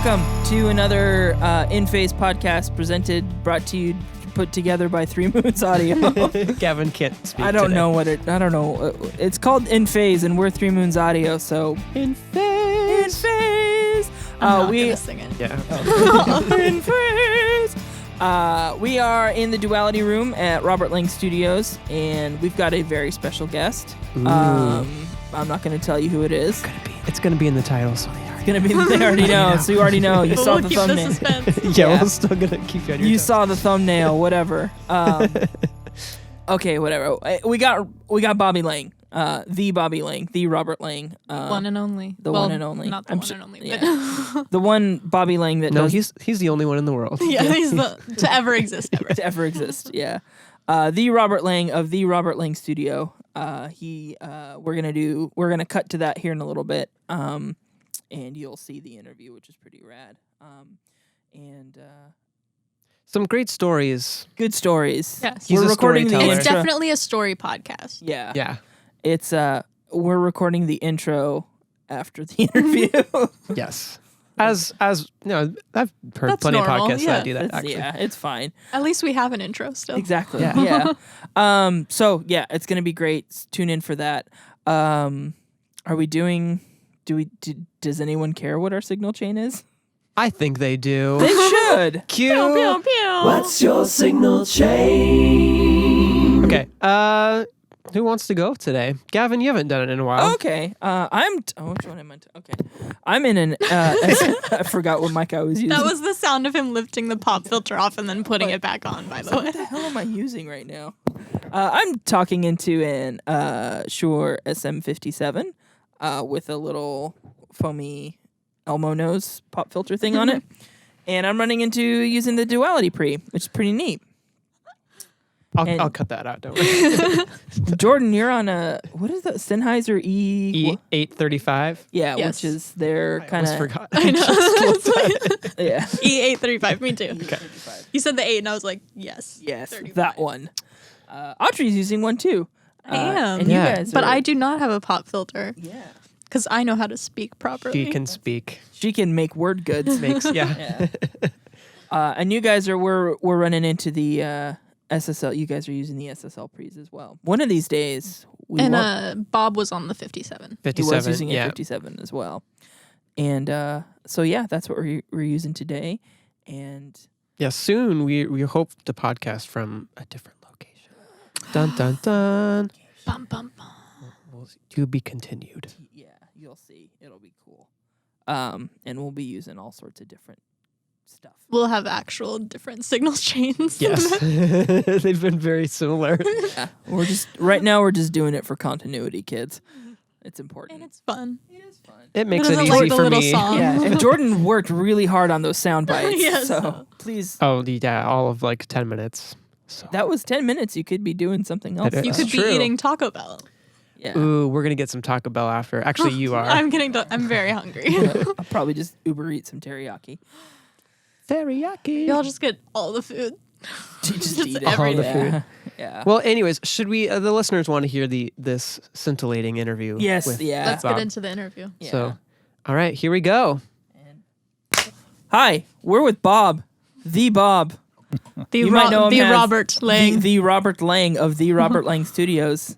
welcome to another In Phase podcast brought to you, put together by 3 Moons Audio. Gavin can't speak I don't today. know what it, I don't know. It's called In Phase and we're 3 Moons Audio, so. In Phase. In Phase. I'm not gonna sing it. Yeah. In Phase. We are in the Duality Room at Robert Lang Studios, and we've got a very special guest. Ooh. I'm not going to tell you who it is. It's gonna be in the title, so They already know, so you already know. You But saw we'll the keep thumbnail. the suspense. yeah, we're still gonna keep you on your You toes. saw the thumbnail, whatever. Okay, whatever. We got Bobby Lang, the Bobby Lang, the Robert Lang, One and only. the one and only. Not the I'm one sure- and only, yeah. The one Bobby Lang that No, does he's the only one in the world. but yeah, he's the to ever exist ever. to ever exist. Yeah, the Robert Lang of the Robert Lang Studio. We're gonna cut to that here in a little bit. And you'll see the interview, which is pretty rad. Some great stories. Good stories. Yes. He's We're a recording the storyteller. It's intro. definitely a story podcast. Yeah. Yeah. It's we're recording the intro after the interview. Yes. As you know, I've heard That's plenty normal, of podcasts yeah. that do that. Actually, Yeah, it's fine. At least we have an intro still. Exactly. Yeah. Yeah. So yeah, it's gonna be great. Tune in for that. Are we doing? Does anyone care what our signal chain is? I think they do. They should. Cue. Pew, pew, pew. What's your signal chain? Okay. Who wants to go today? Gavin, you haven't done it in a while. Okay. Which one am I? Okay. I'm in an. I forgot what mic I was using. That was the sound of him lifting the pop filter off and then putting it back on, by the way. What the hell am I using right now? I'm talking into an Shure SM57 with a little foamy Elmo nose pop filter thing on it. And I'm running into using the Duality Pre, which is pretty neat. I'll cut that out. Don't worry. Jordan, you're on what is that? Sennheiser E835. Yeah, Yes. which is their I kind almost of. forgot. I know. Yeah. E835, me too. Okay. You said the 8 and I was like, yes. Yes, 35. that one. Audrey's using one too. I am. And Yeah. you guys But are- I do not have a pop filter Yeah. because I know how to speak properly. She can speak. She can make word goods. Yeah. Yeah. And you guys we're running into the SSL. You guys are using the SSL pre's as well. One of these days, Bob was on the 57. 57. he was using a yeah. 57 as well. And so yeah, that's what we're using today. And Yeah, soon we hope to podcast from a different location. Dun dun dun. Bum, bum, bum. Well, to be continued. yeah, you'll see, it'll be cool. And we'll be using all sorts of different stuff. We'll have actual different signal chains. Yes, they've been very similar. Yeah, right now we're just doing it for continuity, kids. It's important. And it's fun. It is fun. It makes It it doesn't easy like the for little me. song. Yeah, and Jordan worked really hard on those sound bites. Yes. So please, Oh yeah, all of like 10 minutes. So. that was 10 minutes. You could be doing something else. That You is could be true. eating Taco Bell. Yeah. Ooh, we're gonna get some Taco Bell after. Actually, you are. I'm very hungry. I'll probably just Uber eat some teriyaki. Teriyaki. Y'all just get all the food. Just Just eat it. everything. All the food. Yeah. Well, anyways, should we? The listeners want to hear this scintillating interview. Yes. with Yeah. Let's Bob. get into the interview. Yeah. So, all right, here we go. Hi, we're with Bob, the Bob, The, You might know him as Robert Lang. the Robert Lang of the Robert Lang Studios.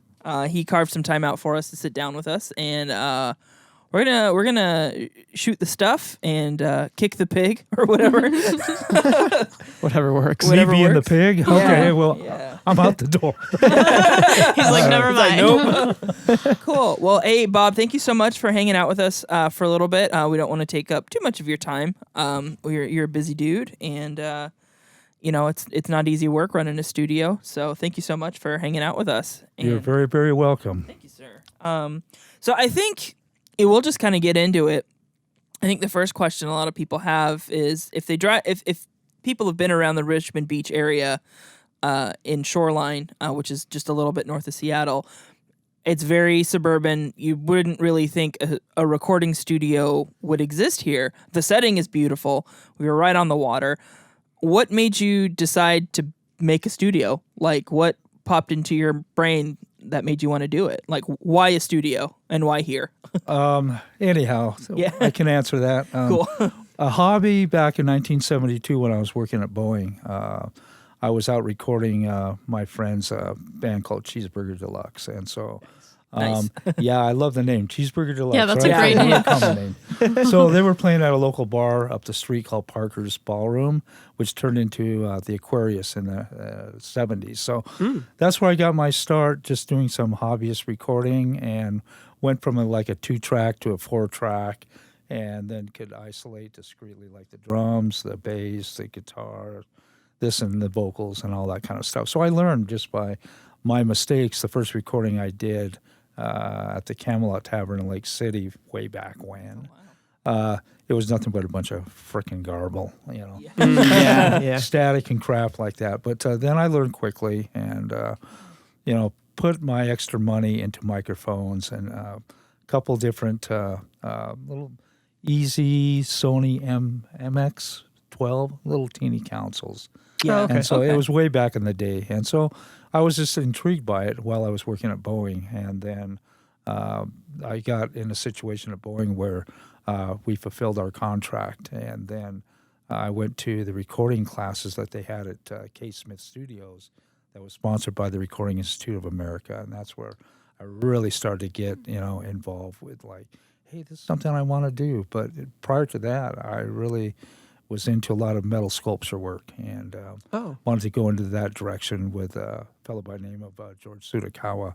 He carved some time out for us to sit down with us, and we're gonna shoot the stuff and kick the pig or whatever. Whatever works. Whatever Me being works. the pig? Yeah. Okay, well, Yeah. I'm out the door. He's like, never mind. Cool. Well, hey, Bob, thank you so much for hanging out with us for a little bit. We don't want to take up too much of your time. You're a busy dude, and it's not easy work running a studio. So thank you so much for hanging out with us. You're And very, very welcome. thank you, sir. So I think we'll just kind of get into it. I think the first question a lot of people have is if people have been around the Richmond Beach area in Shoreline, which is just a little bit north of Seattle. It's very suburban. You wouldn't really think a recording studio would exist here. The setting is beautiful. We were right on the water. What made you decide to make a studio? Like, what popped into your brain that made you want to do it? Like, why a studio and why here? Anyhow, so Yeah. I can answer that. Cool. A hobby back in 1972 when I was working at Boeing. I was out recording my friend's band called Cheeseburger Deluxe, and so Nice. yeah, I love the name Cheeseburger Deluxe. Yeah, that's a right? great What name. common name. So they were playing at a local bar up the street called Parker's Ballroom, which turned into the Aquarius in the 70s. So that's where I got my start, just doing some hobbyist recording, and went from like a 2-track to a 4-track. And then could isolate discreetly, like the drums, the bass, the guitar, this and the vocals and all that kind of stuff. So I learned just by my mistakes. The first recording I did at the Camelot Tavern in Lake City way back when, it was nothing but a bunch of frickin' garble, Yeah. static and crap like that. But then I learned quickly and, put my extra money into microphones and a couple different little easy Sony MX-12 little teeny consoles. Yeah. And so Okay. it was way back in the day. And so I was just intrigued by it while I was working at Boeing. And then I got in a situation at Boeing where we fulfilled our contract. And then I went to the recording classes that they had at K. Smith Studios that was sponsored by the Recording Institute of America. And that's where I really started to get, involved with like, hey, this is something I want to do. But prior to that, I really was into a lot of metal sculpture work and wanted to go into that direction with a fellow by the name of George Tsutakawa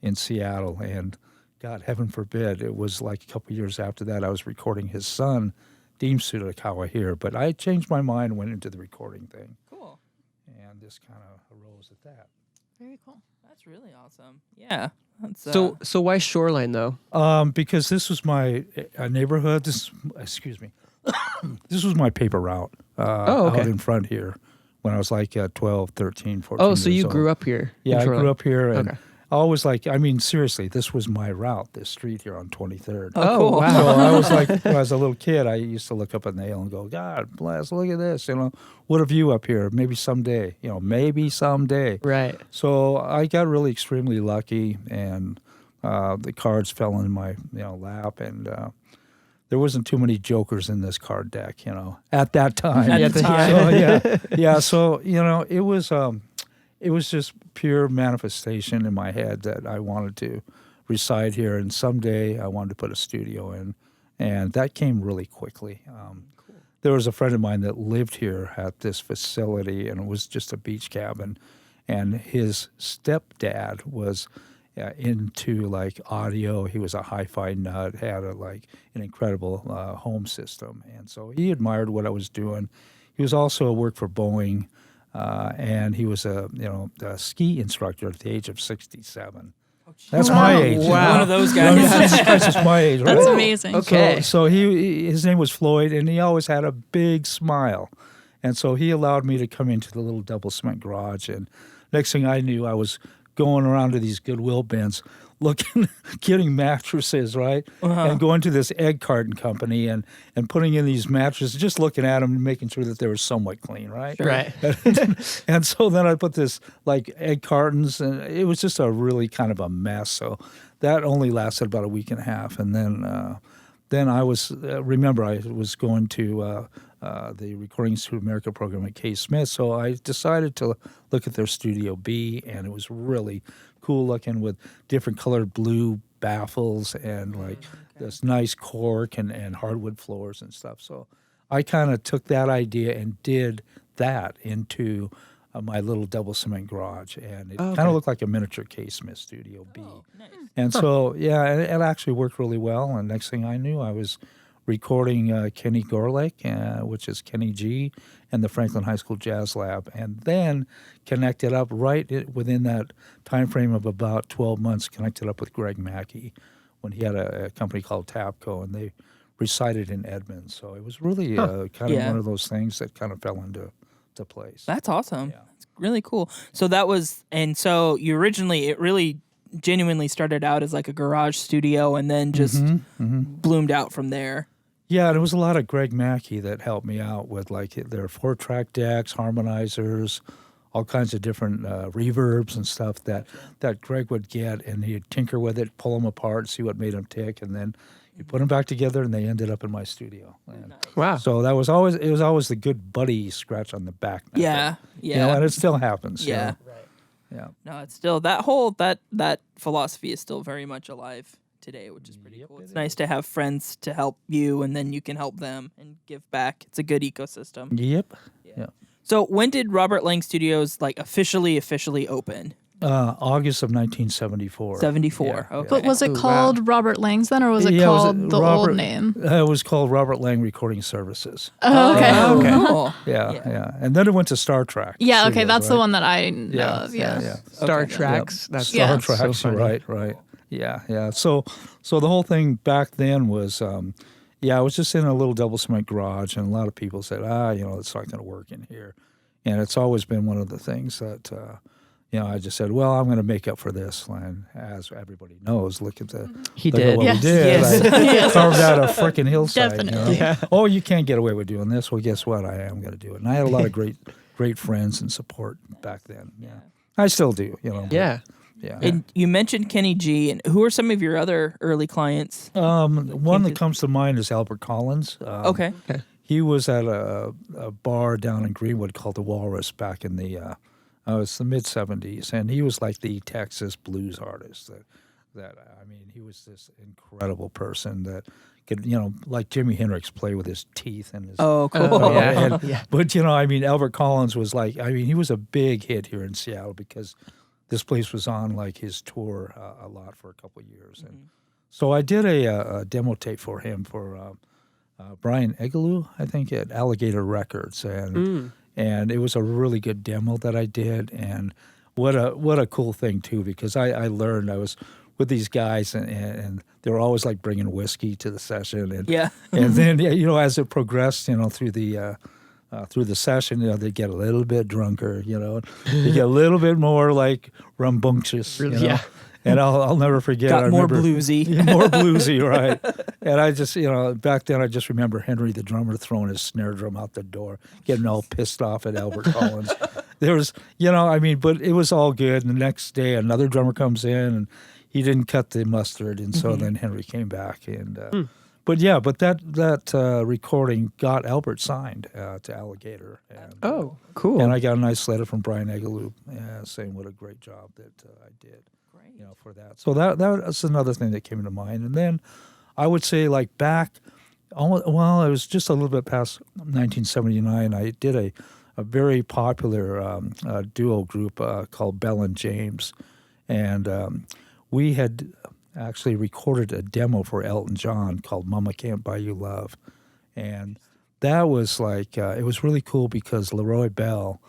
in Seattle. And God, heaven forbid, it was like a couple years after that, I was recording his son, Dean Tsutakawa, here. But I changed my mind and went into the recording thing. Cool. And this kind of arose at that. Very cool. That's really awesome. Yeah. That's, So why Shoreline though? Because this was my neighborhood. Excuse me. This was my paper route out in front here when I was like 12, 13, 14 Oh, so years you old. grew up here? in Yeah, I Shoreline. grew up here. And Okay. I was seriously, this was my route, this street here on 23rd. Oh, cool. wow. So I was like, when I was a little kid, I used to look up at the hill and go, God bless, look at this. What a view up here. Maybe someday, maybe someday. Right. So I got really extremely lucky, and the cards fell in my lap, and there wasn't too many jokers in this card deck, at that time. At the time. So, yeah. So it was just pure manifestation in my head that I wanted to reside here, and someday I wanted to put a studio in, and that came really quickly. There was a friend of mine that lived here at this facility, and it was just a beach cabin, and his stepdad was into like audio. He was a hi-fi nut, had an incredible home system, and so he admired what I was doing. He was also worked for Boeing, and he was a ski instructor at the age of 67. That's my age. Wow. One of those guys. Jesus Christ, it's my age. Right? That's amazing. Okay. So his name was Floyd, and he always had a big smile. And so he allowed me to come into the little double cement garage. And next thing I knew, I was going around to these Goodwill bins, getting mattresses, right? And going to this egg carton company and putting in these mattresses, just looking at them and making sure that they were somewhat clean, right? Right. And so then I put this like egg cartons, and it was just a really kind of a mess. So that only lasted about a week and a half. And then I was, remember, I was going to the Recording Institute of America program at K. Smith. So I decided to look at their Studio B, and it was really cool looking with different colored blue baffles and this nice cork and hardwood floors and stuff. So I kind of took that idea and did that into my little double cement garage, and it kind of looked like a miniature K. Smith Studio B. Nice. And so, yeah, it actually worked really well. And next thing I knew, I was recording Kenny Gorlick, which is Kenny G, and the Franklin High School Jazz Lab, and then connected up within that time frame of about 12 months, connected up with Greg Mackey when he had a company called Tapco, and they resided in Edmonds. So it was really kind of one of those things that kind of fell into place. That's awesome. Yeah. That's really cool. So that was, and so you originally, it really genuinely started out as like a garage studio and then just bloomed out from there. Yeah, there was a lot of Greg Mackey that helped me out with like their 4-track decks, harmonizers, all kinds of different reverbs and stuff that Greg would get, and he'd tinker with it, pull them apart, see what made them tick, and then You put them back together, and they ended up in my studio. And Wow. so it was always the good buddy scratch on the back. method. Yeah. You know, and it still happens. you Yeah. know. Yeah. No, it's still that philosophy is still very much alive today, which is pretty cool. It's nice to have friends to help you, and then you can help them and give back. It's a good ecosystem. Yep. Yeah. So when did Robert Lang Studios like officially open? August of 1974. 74. Yeah, Okay. But was it Ooh, called Robert Lang's then, or was it Yeah, called the Robert- old name? It was called Robert Lang Recording Services. Oh, okay. okay. Cool. Yeah, Yeah. yeah. And then it went to Star Trek. Yeah, okay, Studios, that's the right? one that I know Yeah, of, yeah, yeah. yeah. Star Okay. Treks. That's Star Yeah. Trek, so funny. right. Yeah, yeah. So the whole thing back then was, I was just in a little double cement garage, and a lot of people said, it's not going to work in here. And it's always been one of the things that, I just said, well, I'm going to make up for this. And as everybody knows, look at He look at did. what Yes. we did. Yes. I Yes. carved out a freaking hillside. Definitely. Yeah. Oh, you can't get away with doing this. Well, guess what? I am going to do it. And I had a lot of great friends and support back then. Yeah, I still do. but, Yeah. yeah. And you mentioned Kenny G, and who are some of your other early clients? One that comes to mind is Albert Collins. Okay. He was at a bar down in Greenwood called the Walrus back in the it's the mid '70s, and he was like the Texas blues artist. He was this incredible person that could, like Jimi Hendrix, play with his teeth and his. Oh, cool. Yeah. And- But Albert Collins was like, he was a big hit here in Seattle because this place was on like his tour a lot for a couple of years, and so I did a demo tape for him for Brian Egeloo, I think, at Alligator Records, and it was a really good demo that I did, and what a cool thing too, because I learned I was with these guys and they were always like bringing whiskey to the session, and Yeah. and then as it progressed through the session, they get a little bit drunker, they get a little bit more like rambunctious, Yeah. And I'll never forget. Got I more remember- bluesy. more bluesy, right? And I just, back then I just remember Henry the drummer throwing his snare drum out the door, getting all pissed off at Albert Collins. There was, but it was all good. And the next day another drummer comes in and he didn't cut the mustard, and so then Henry came back and. But that recording got Albert signed to Alligator. And, Oh, cool. and I got a nice letter from Brian Egeloo saying what a great job that I did. For that. So that's another thing that came to mind. And then I would say like back, it was just a little bit past 1979. I did a very popular duo group called Bell and James, and we had actually recorded a demo for Elton John called "Mama Can't Buy You Love," and that was like it was really cool because Leroy Bell.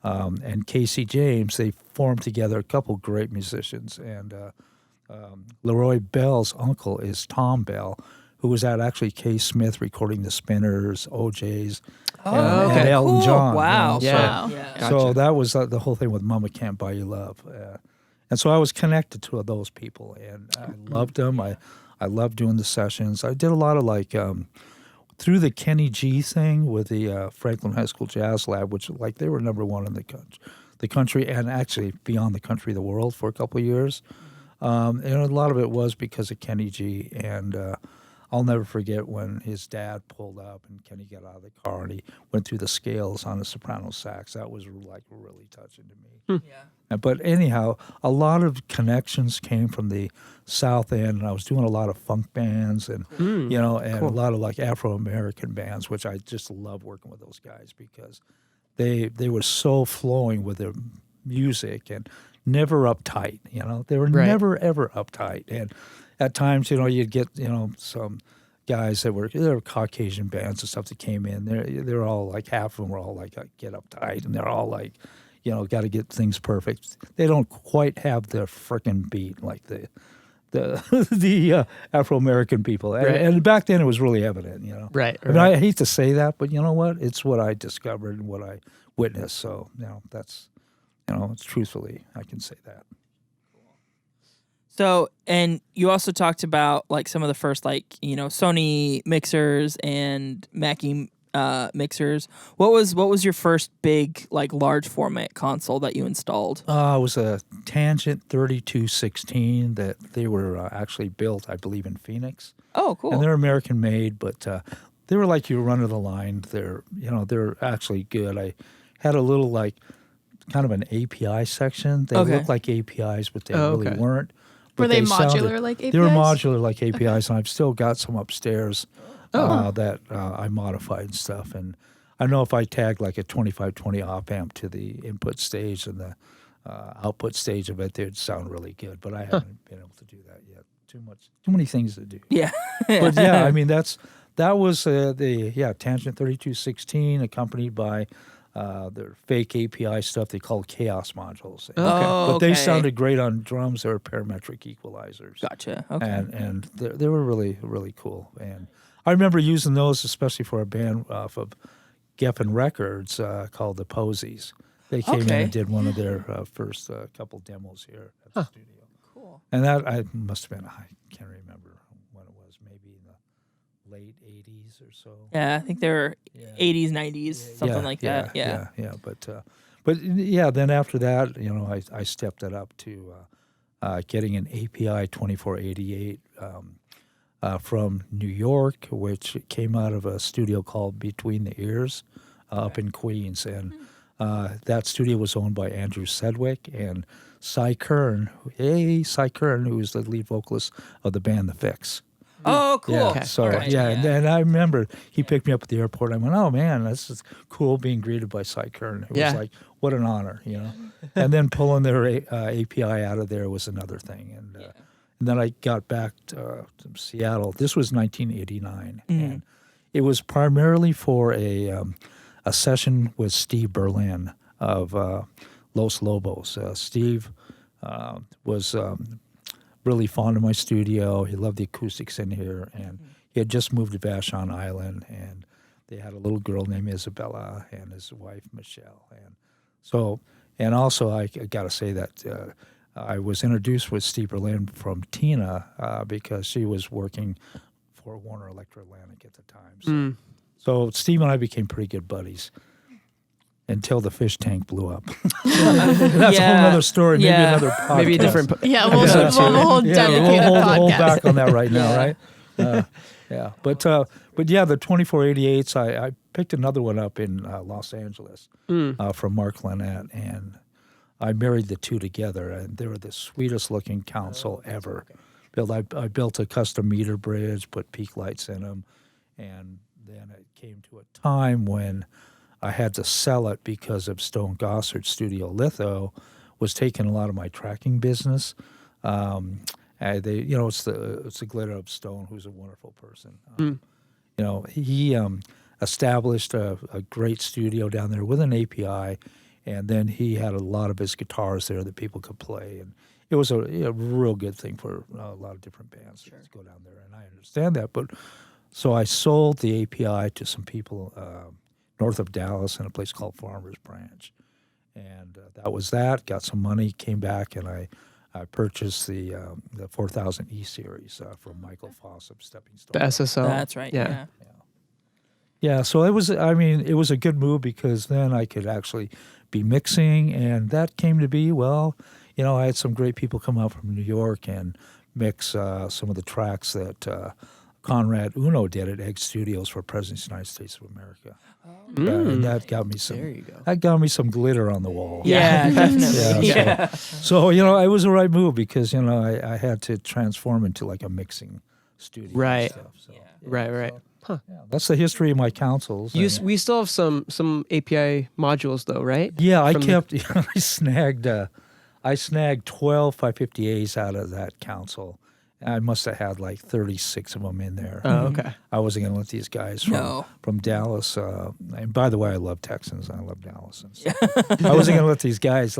And Casey James, they formed together a couple great musicians. And Leroy Bell's uncle is Tom Bell, who was at actually K. Smith recording the Spinners, OJs, and Elton cool. John. Wow. So- Yeah. Yeah. So that was the whole thing with Mama Can't Buy You Love. And so I was connected to those people, and I loved them. I loved doing the sessions. I did a lot of through the Kenny G thing with the Franklin High School Jazz Lab, which they were number one in the country, and actually beyond the country, the world for a couple of years. And a lot of it was because of Kenny G. And I'll never forget when his dad pulled up and Kenny got out of the car and he went through the scales on a soprano sax. That was really touching to me. Yeah. But anyhow, a lot of connections came from the South End, and I was doing a lot of funk bands and and a lot of Afro American bands, which I just love working with those guys because they were so flowing with their music and never uptight. They were never ever uptight. And at times, you'd get some guys that were Caucasian bands and stuff that came in. They're all half of them were all get uptight, and they're all got to get things perfect. They don't quite have the frickin' beat like the Afro American people. And back then it was really evident. Right. I mean, I hate to say that, but you know what? It's what I discovered and what I witnessed. So that's it's truthfully I can say that. So, and you also talked about some of the first Sony mixers and Mackie mixers. What was your first big large format console that you installed? It was a Tangent 3216 that they were actually built, I believe, in Phoenix. Oh, cool. And they're American made, but they were like your run of the line. They're actually good. I had a little like kind of an API section. They Okay. looked like APIs, but they Oh, really okay. weren't. Were But they sounded- modular like APIs? They were modular like APIs, and I've still got some upstairs that I modified and stuff. And I know if I tagged like a 2520 op amp to the input stage and the output stage of it, they'd sound really good. But I haven't been able to do that yet. Too many things to do. Yeah. But yeah, I mean that was the Tangent 3216 accompanied by their fake API stuff they called chaos modules. Oh, But they okay. sounded great on drums. They were parametric equalizers. Gotcha. Okay. And they were really, really cool. And I remember using those, especially for a band off of Geffen Records called the Posies. They came in Okay. and did one of their first couple demos here at the studio. Cool. And that I must have been, I can't remember when it was, maybe in the late 80s or so. Yeah, I think they were Yeah. 80s, 90s, something like that. Yeah. But yeah, then after that, I stepped it up to getting an API 2488 from New York, which came out of a studio called Between the Ears up in Queens. And that studio was owned by Andrew Sedgwick and Cy Kern. Hey, Cy Kern, who was the lead vocalist of the band The Fix. Oh, cool. Yeah, so Alright, and then I remember he picked me up at the airport. I went, "Oh man, this is cool being greeted by Cy Kern." It was like, what an honor, And then pulling their API out of there was another thing. And then I got back to Seattle. This was 1989, and it was primarily for a session with Steve Berlin of Los Lobos. Steve was really fond of my studio. He loved the acoustics in here, and he had just moved to Vashon Island, and they had a little girl named Isabella and his wife Michelle, and also I got to say that I was introduced with Steve Berlin from Tina because she was working for Warner Electro-Atlantic at the time. So Steve and I became pretty good buddies. Until the fish tank blew up. That's a whole other story. Maybe another podcast. Maybe a different. Yeah, we'll have a whole dedicated we'll hold podcast. back on that right now, right? Yeah, but yeah, the 2488s. I picked another one up in Los Angeles from Mark Lynette, and I married the two together, and they were the sweetest looking console ever. I built a custom meter bridge, put peak lights in them, and then it came to a time when I had to sell it because of Stone Gossard's studio Litho was taking a lot of my tracking business. It's the glitter of Stone, who's a wonderful person. He established a great studio down there with an API, and then he had a lot of his guitars there that people could play, and it was a real good thing for a lot of different bands to go down there, and I understand that. But so I sold the API to some people north of Dallas in a place called Farmers Branch. And that was that. Got some money, came back, and I purchased the 4000 E series from Michael Foss of Stepping Stone. The SSL. That's right. Yeah. Yeah, so it was a good move because then I could actually be mixing, and that came to be, I had some great people come out from New York and mix some of the tracks that Conrad Uno did at Egg Studios for President of the United States of America. And that got me some. There you go. That got me some glitter on the wall. Yeah, definitely. Yeah. So it was the right move because I had to transform into like a mixing studio. Right. And stuff, so, Right. yeah, that's the history of my consoles. We still have some API modules though, right? Yeah, I From kept. I snagged 12 550As out of that console. I must have had like 36 of them in there. Oh, okay. I wasn't going to let these guys from Dallas. And by the way, I love Texans. I love Dallas. And stuff. I wasn't going to let these guys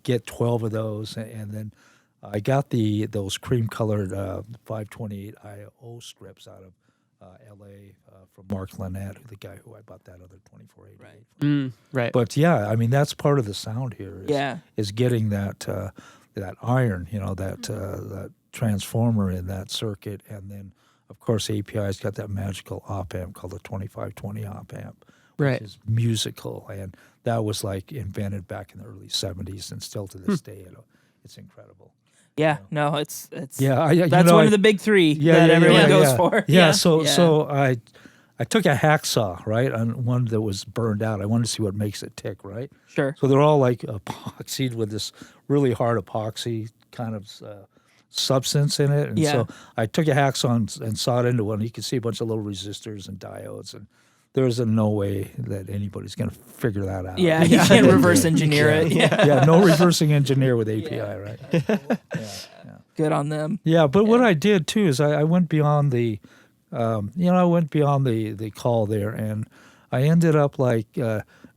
get 12 of those. And then I got those cream colored 528 IO strips out of L.A. From Mark Lynette, the guy who I bought that other 2488 from. Right. But yeah, I mean that's part of the sound here. Is getting that iron, that transformer in that circuit, and then of course API's got that magical op amp called the 2520 op amp, which is musical, and that was like invented back in the early 70s, and still to this day, it's incredible. Yeah, no, it's that's one of the big three that everyone goes for. Yeah, so I took a hacksaw, right, on one that was burned out. I wanted to see what makes it tick, right? Sure. So they're all like epoxied with this really hard epoxy kind of substance in it. And so I took a hacksaw and sawed into one. You could see a bunch of little resistors and diodes, and there's no way that anybody's going to figure that out. Yeah, you can't reverse engineer it. Yeah, no reversing engineer with API, right? Good on them. Yeah, but what I did too is I went beyond the, the call there, and I ended up like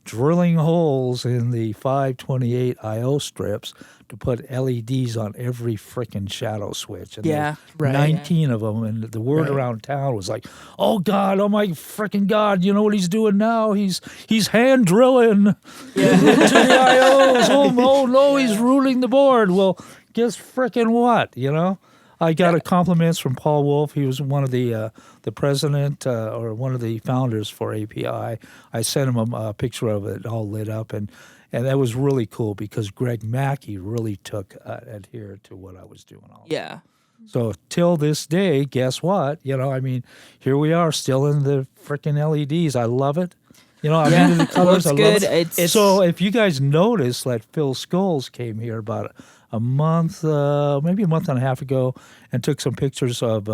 drilling holes in the 528 I/O strips to put LEDs on every frickin' shadow switch. And Yeah, there were 19 of them, and the word around town was like, "Oh God, oh my frickin' God! You know what he's doing now? He's hand drilling into the I/Os. Oh no, he's ruling the board." Well, guess frickin' what? You know. I got compliments from Paul Wolf. He was one of the president or one of the founders for API. I sent him a picture of it all lit up, and that was really cool because Greg Mackey really adhered to what I was doing. Also. Yeah. So till this day, guess what? Here we are still in the freaking LEDs. I love it. I'm into the colors. Looks I good. love it. So if you guys notice that Phil Scholes came here about a month, maybe a month and a half ago, and took some pictures of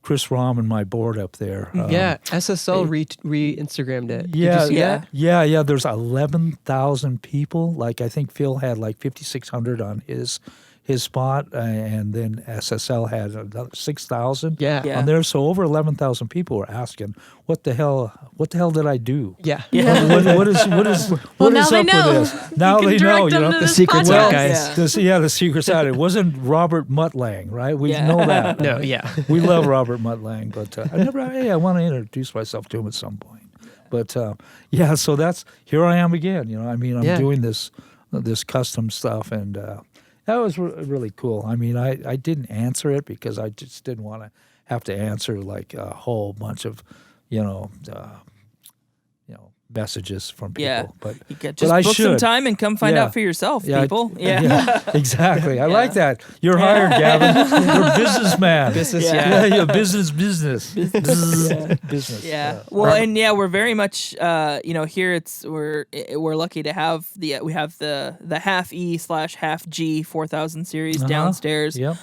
Chris Rom and my board up there. SSL re-Instagrammed it. Yeah, Did you see that? Yeah. There's 11,000 people. Like I think Phil had like 5,600 on his spot, and then SSL had another 6,000 Yeah. on there. So over 11,000 people were asking, "What the hell did I do? Yeah. What is Well, now up they know. with this? Now You they can know. direct them to The this secret's podcast. out, guys. The secret's out. It wasn't Robert Muttlang, right? We know that. No, right? yeah. We love Robert Muttlang, but I want to introduce myself to him at some point. But so here I am again. I'm doing this custom stuff, and that was really cool. I mean, I didn't answer it because I just didn't want to have to answer like a whole bunch of, messages from people. Yeah. But You get, but just I book some should. time and come find Yeah. out for yourself, Yeah, people. Yeah. Exactly. I like that. You're hired, Gavin. You're a businessman. Business, Yeah. You're business. Business. Yeah. Well, and we're very much, here we're lucky to have we have the half E / half G 4000 series downstairs. Yep.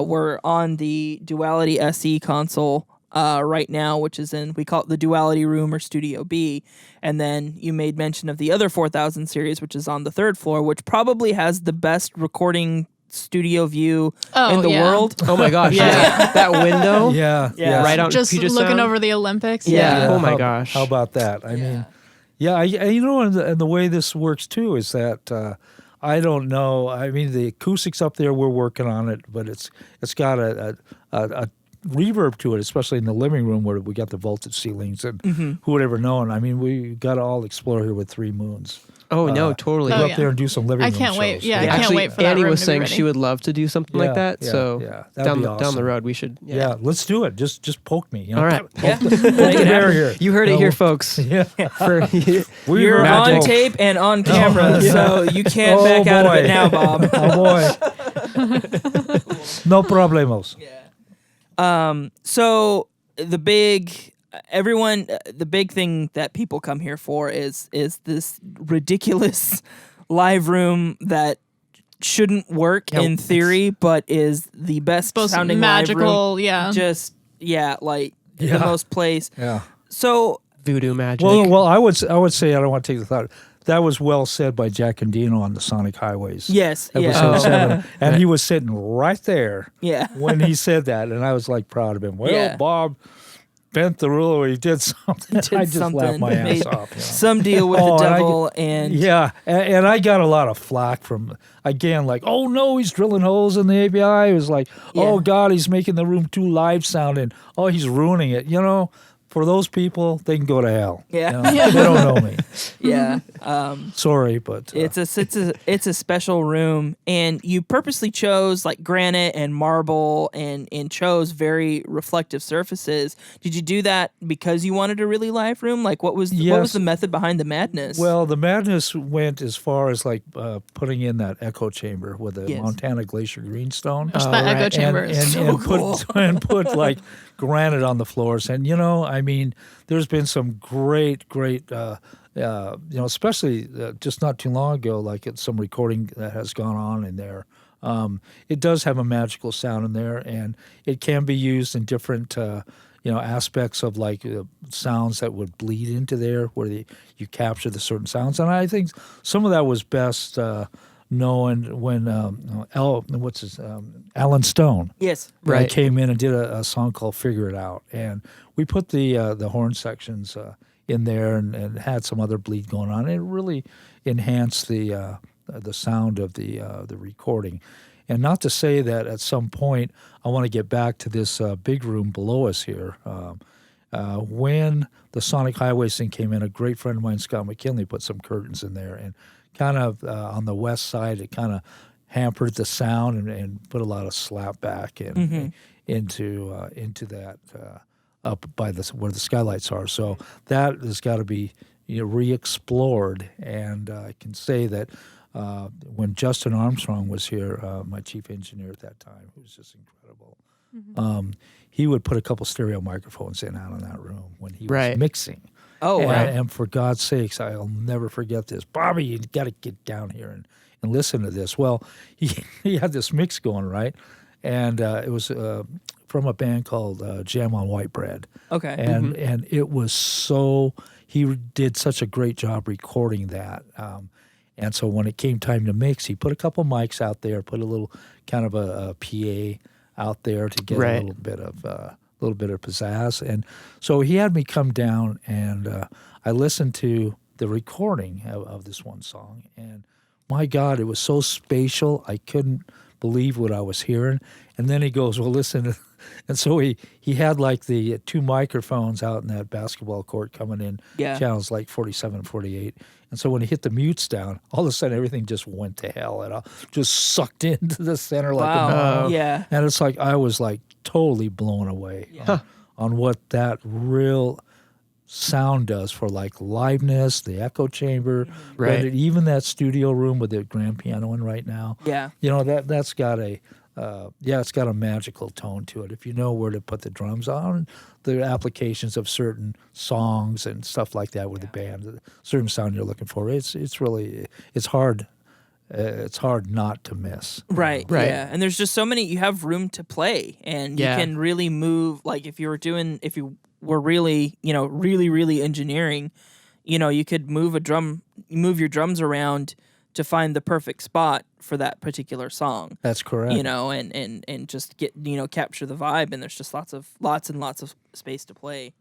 We're on the Duality SE console right now, which is we call it the Duality Room or Studio B. And then you made mention of the other 4000 series, which is on the third floor, which probably has the best recording studio view in the world. Oh my gosh. Yeah. That window. Yeah. Right out in Just Puget looking Sound. over the Olympics. Yeah. Oh my gosh. How about that? I mean, and the way this works too is that I don't know. I mean, the acoustics up there, we're working on it, but it's got a reverb to it, especially in the living room where we got the vaulted ceilings, and who would ever know? And I mean, we got to all explore here with 3 moons. Oh, no, totally. Go Oh, up yeah. there and do some living I room can't wait. shows. Yeah, I can't Actually, wait for that Annie room was to be saying ready. she would love to do something like that. So that'd be down the awesome. road, we should. Yeah, let's do it. Just poke me. All right. Yeah. Poke the bear here. You heard it here, folks. Yeah. You're on Magic. tape and on camera, so you can't back out of it now, Bob. Oh boy. No problemos. So the big thing that people come here for is this ridiculous live room that shouldn't work in theory, but is the best Most sounding live room. magical, yeah. Just the most plays. Yeah. So Voodoo magic. Well, I would say, I don't want to take the thought. That was well said by Jack Endino on the Sonic Highways. yes, Episode 7. And he was sitting right there yeah. when he said that, and I was like proud of him. Well, Yeah. Bob bent the ruler. He did something. Did I just laughed something. my ass Made off. Some deal with Oh, the and I devil and Yeah, and I got a lot of flack from, again, like, oh no, he's drilling holes in the API. It was like, oh Yeah. God, he's making the room too live sounding. Oh, he's ruining it. for those people, they can go to hell. Yeah. They don't know me. Yeah. Sorry, but It's a special room, and you purposely chose like granite and marble and chose very reflective surfaces. Did you do that because you wanted a really live room? Like what was Yes. the method behind the madness? well, the madness went as far as like putting in that echo chamber with the Yes. Montana Glacier greenstone. Which that echo right. chamber is so cool. put like granite on the floors. And I mean, there's been some great, especially just not too long ago, like it's some recording that has gone on in there. It does have a magical sound in there, and it can be used in different, aspects of like sounds that would bleed into there, where you capture the certain sounds. And I think some of that was best known when Alan Stone. yes. Right. Came in and did a song called "Figure It Out," and we put the horn sections in there and had some other bleed going on. It really enhanced the sound of the recording. And not to say that at some point I want to get back to this big room below us here. When the Sonic Highways thing came in, a great friend of mine, Scott McKinley, put some curtains in there, and kind of on the west side, it kind of hampered the sound and put a lot of slap back into that up by where the skylights are. So that has got to be re-explored. And I can say that when Justin Armstrong was here, my chief engineer at that time, who was just incredible, he would put a couple stereo microphones out in that room when he was mixing. Oh, wow. And for God's sakes, I'll never forget this. Bobby, you got to get down here and listen to this. Well, he had this mix going, right? And it was from a band called Jam on White Bread. Okay. And it was he did such a great job recording that. And so when it came time to mix, he put a couple mics out there, put a little kind of a PA out there to get a little bit of pizzazz. And so he had me come down, and I listened to the recording of this one song, and my God, it was so spatial. I couldn't believe what I was hearing. And then he goes, well, listen. And so he had like the two microphones out in that basketball court coming in channels like 47, 48. And so when he hit the mutes down, all of a sudden everything just went to hell. And I just sucked into the center like a bomb. Yeah. And it's like I was like totally blown away on what that real sound does for like liveness, the echo chamber, Right. but even that studio room with the grand piano in right now. Yeah. That's got it's got a magical tone to it. If you know where to put the drums on, the applications of certain songs and stuff like that with the band, the certain sound you're looking for, it's hard. It's hard not to miss. Right. Yeah. And there's just so many. You have room to play, and you can really move. Like if you were really, really engineering, you could move your drums around to find the perfect spot for that particular song. That's correct. And just get, capture the vibe, and there's just lots and lots of space to play,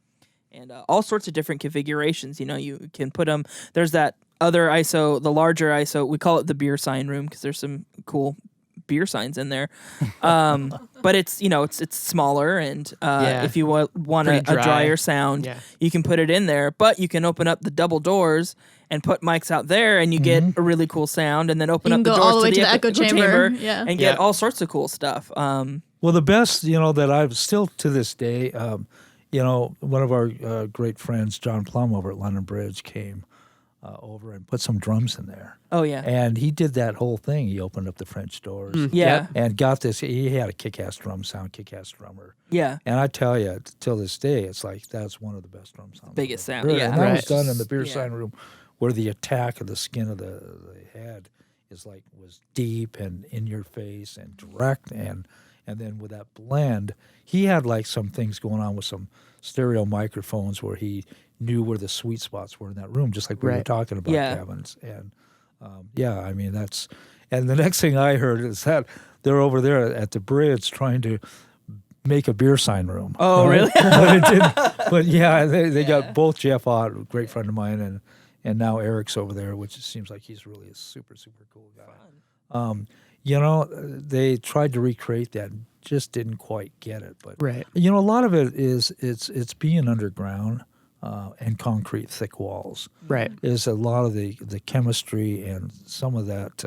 and all sorts of different configurations. You can put them. There's that other ISO, the larger ISO. We call it the beer sign room because there's some cool beer signs in there. But it's it's smaller, and if you want a drier sound, you can put it in there. But you can open up the double doors and put mics out there, and you get a really cool sound. And then open up the doors all the way to the echo chamber. and get all sorts of cool stuff. Well, the best, that I've still to this day, one of our great friends, John Plum over at London Bridge, came over and put some drums in there. Oh, yeah. And he did that whole thing. He opened up the French doors. Yeah. And got this. He had a kick-ass drum sound, kick-ass drummer. Yeah. And I tell you, till this day, it's like that's one of the best drum sounds. Biggest I've sound, heard. yeah. And that was Right. done in the beer sign room, where the attack of the skin of the head was deep and in your face and direct, and then with that blend, he had like some things going on with some stereo microphones where he knew where the sweet spots were in that room, just like we were talking about, Kevin's. And I mean, that's, and the next thing I heard is that they're over there at the bridge trying to make a beer sign room. Oh, really? But it didn't. But yeah, they got both Jeff Ott, a great friend of mine, and now Eric's over there, which it seems like he's really a super, super cool guy. They tried to recreate that, just didn't quite get it. But Right. a lot of it is it's being underground and concrete thick walls. Right. Is a lot of the chemistry and some of that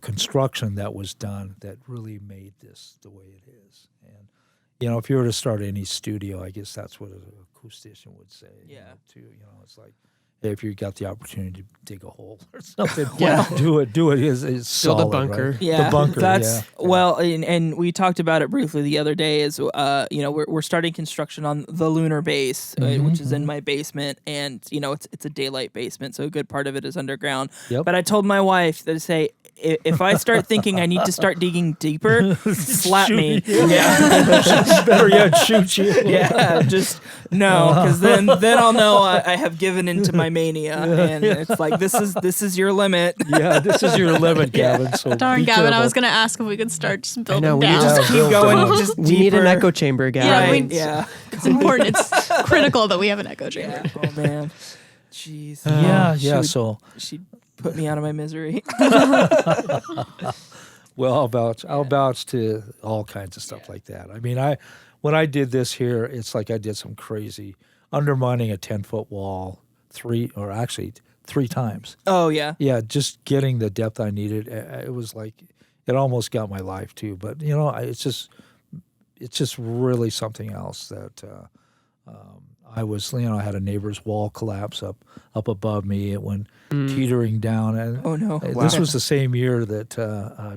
construction that was done that really made this the way it is. And if you were to start any studio, I guess that's what an acoustician would say. Yeah. It's like, hey, if you got the opportunity to dig a hole or something, Yeah. do it. It's Build solid, a bunker. right? Yeah, The bunker. that's yeah. well, and we talked about it briefly the other day. Is we're starting construction on the lunar base, which is in my basement, and it's a daylight basement, so a good part of it is underground. Yep. But I told my wife that if I start thinking I need to start digging deeper, slap me. Yeah. Better yet, shoot you. Yeah, just no, because then I'll know I have given into my mania, and it's like this is your limit. Yeah, this is your limit, Gavin. So Darn, be Gavin, I careful. was going to ask if we could start just I building know, we need down. to Just keep going, just We need an deeper. echo chamber, Gavin. Yeah, Right, we- yeah. It's important. It's critical that we have an echo chamber. Yeah. Oh man, jeez. Yeah. She So put me out of my misery. well, I'll vouch to all kinds of stuff like that. I mean, when I did this here, it's like I did some crazy undermining a 10-foot wall three times. Oh yeah. Yeah, just getting the depth I needed. It was like it almost got my life too. But it's just really something else that I was. I had a neighbor's wall collapse up above me. It went teetering down, and Oh no. this was the same year that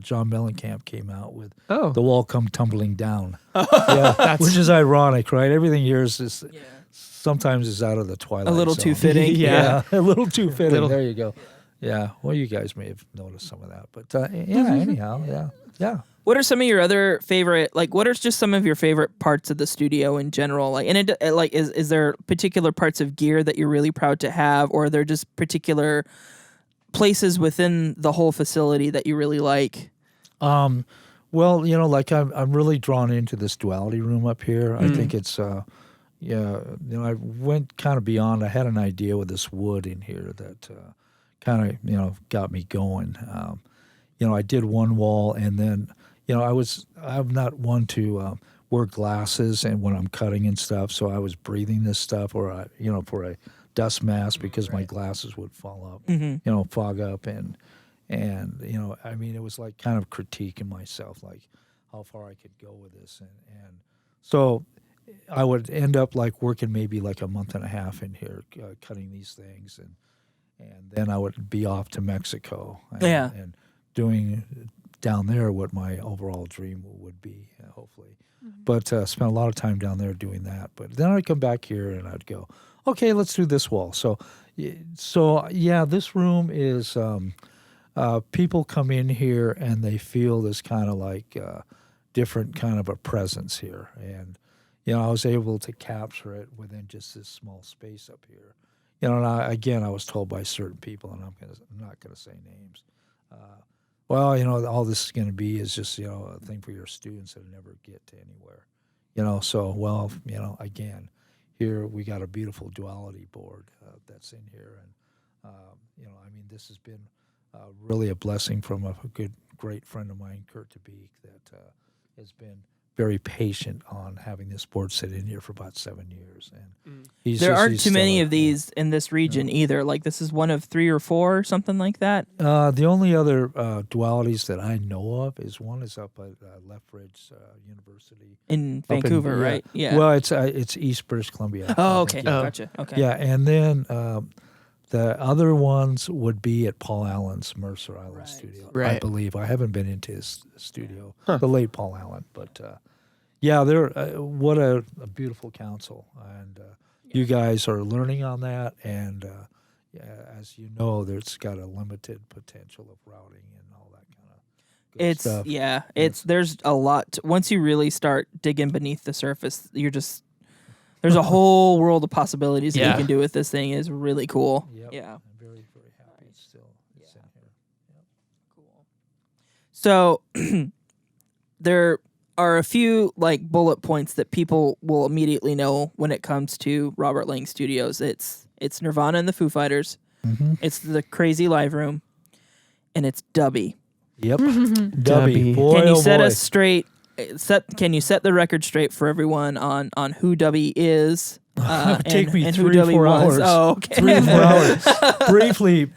John Mellencamp came out with Oh. "The Wall Come Tumbling Down." Yeah, which is ironic, right? Everything here is sometimes is out of the twilight. A little too zone. fitting. Yeah. A little too fitting. Little- There you go. Yeah. Well, you guys may have noticed some of that, but anyhow, yeah. What are some of your other favorite? Like, what are just some of your favorite parts of the studio in general? Like, and is there particular parts of gear that you're really proud to have, or are there just particular places within the whole facility that you really like? Well, like I'm really drawn into this duality room up here. I think it's I went kind of beyond. I had an idea with this wood in here that kind of got me going. I did one wall, and then I'm not one to wear glasses and when I'm cutting and stuff, so I was breathing this stuff or for a dust mask because my glasses would fall up, fog up, and I mean, it was like kind of critiquing myself, like how far I could go with this, and so I would end up like working maybe like a month and a half in here cutting these things, and then I would be off to Mexico and doing down there what my overall dream would be, hopefully. But spent a lot of time down there doing that. But then I'd come back here and I'd go, okay, let's do this wall. So yeah, this room is people come in here and they feel this kind of like different kind of a presence here, and I was able to capture it within just this small space up here. And I was told by certain people, and I'm not gonna say names. Well, all this is going to be is just, a thing for your students that never get to anywhere. So, well, again, here we got a beautiful duality board that's in here. And, I mean, this has been really a blessing from a great friend of mine, Kurt DeBeek, that has been very patient on having this board sit in here for about 7 years. And There aren't too many of these in this region either. Like, this is one of 3 or 4 or something like that. The only other dualities that I know of is one is up at Lethbridge University In up Vancouver, right? Yeah. Well, it's East British Columbia. Oh, okay. Oh. Gotcha. Okay. Yeah, and then the other ones would be at Paul Allen's Mercer Island studio, I Right. believe. I haven't been into his studio, the late Paul Allen, but yeah, they're what a beautiful council, and you guys are learning on that, and as you know, there's got a limited potential of routing and all that kind of good stuff. There's a lot. Once you really start digging beneath the surface, there's a whole world of possibilities that you Yeah. can do with this thing. It's really cool. Yep. Yeah. I'm very, very happy it's still in here. Cool. So there are a few like bullet points that people will immediately know when it comes to Robert Lang Studios. It's Nirvana and the Foo Fighters. Mm-hmm. It's the Crazy Live Room, and it's Dubby. Yep. Dubby. Dubby. Boy, Can you oh set boy. us straight? Can you set the record straight for everyone on who Dubby is? Take me and who 3 or Dubby 4 was? hours. Oh, okay. 3 or 4 hours.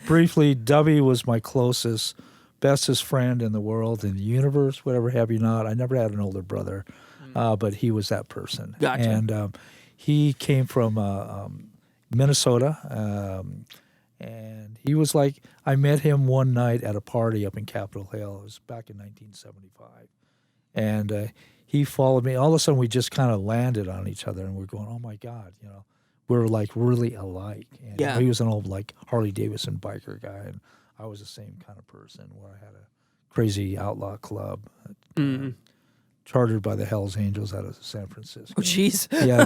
Briefly, Dubby was my closest, bestest friend in the world, in the universe, whatever have you not. I never had an older brother, but he was that person. Gotcha. And he came from Minnesota, and he was like, I met him one night at a party up in Capitol Hill. It was back in 1975. And he followed me. All of a sudden, we just kind of landed on each other, and we're going, "Oh my God!" We're like really alike. And Yeah. he was an old like Harley Davidson biker guy, and I was the same kind of person where I had a crazy outlaw club chartered by the Hells Angels out of San Francisco. Oh, jeez. Yeah,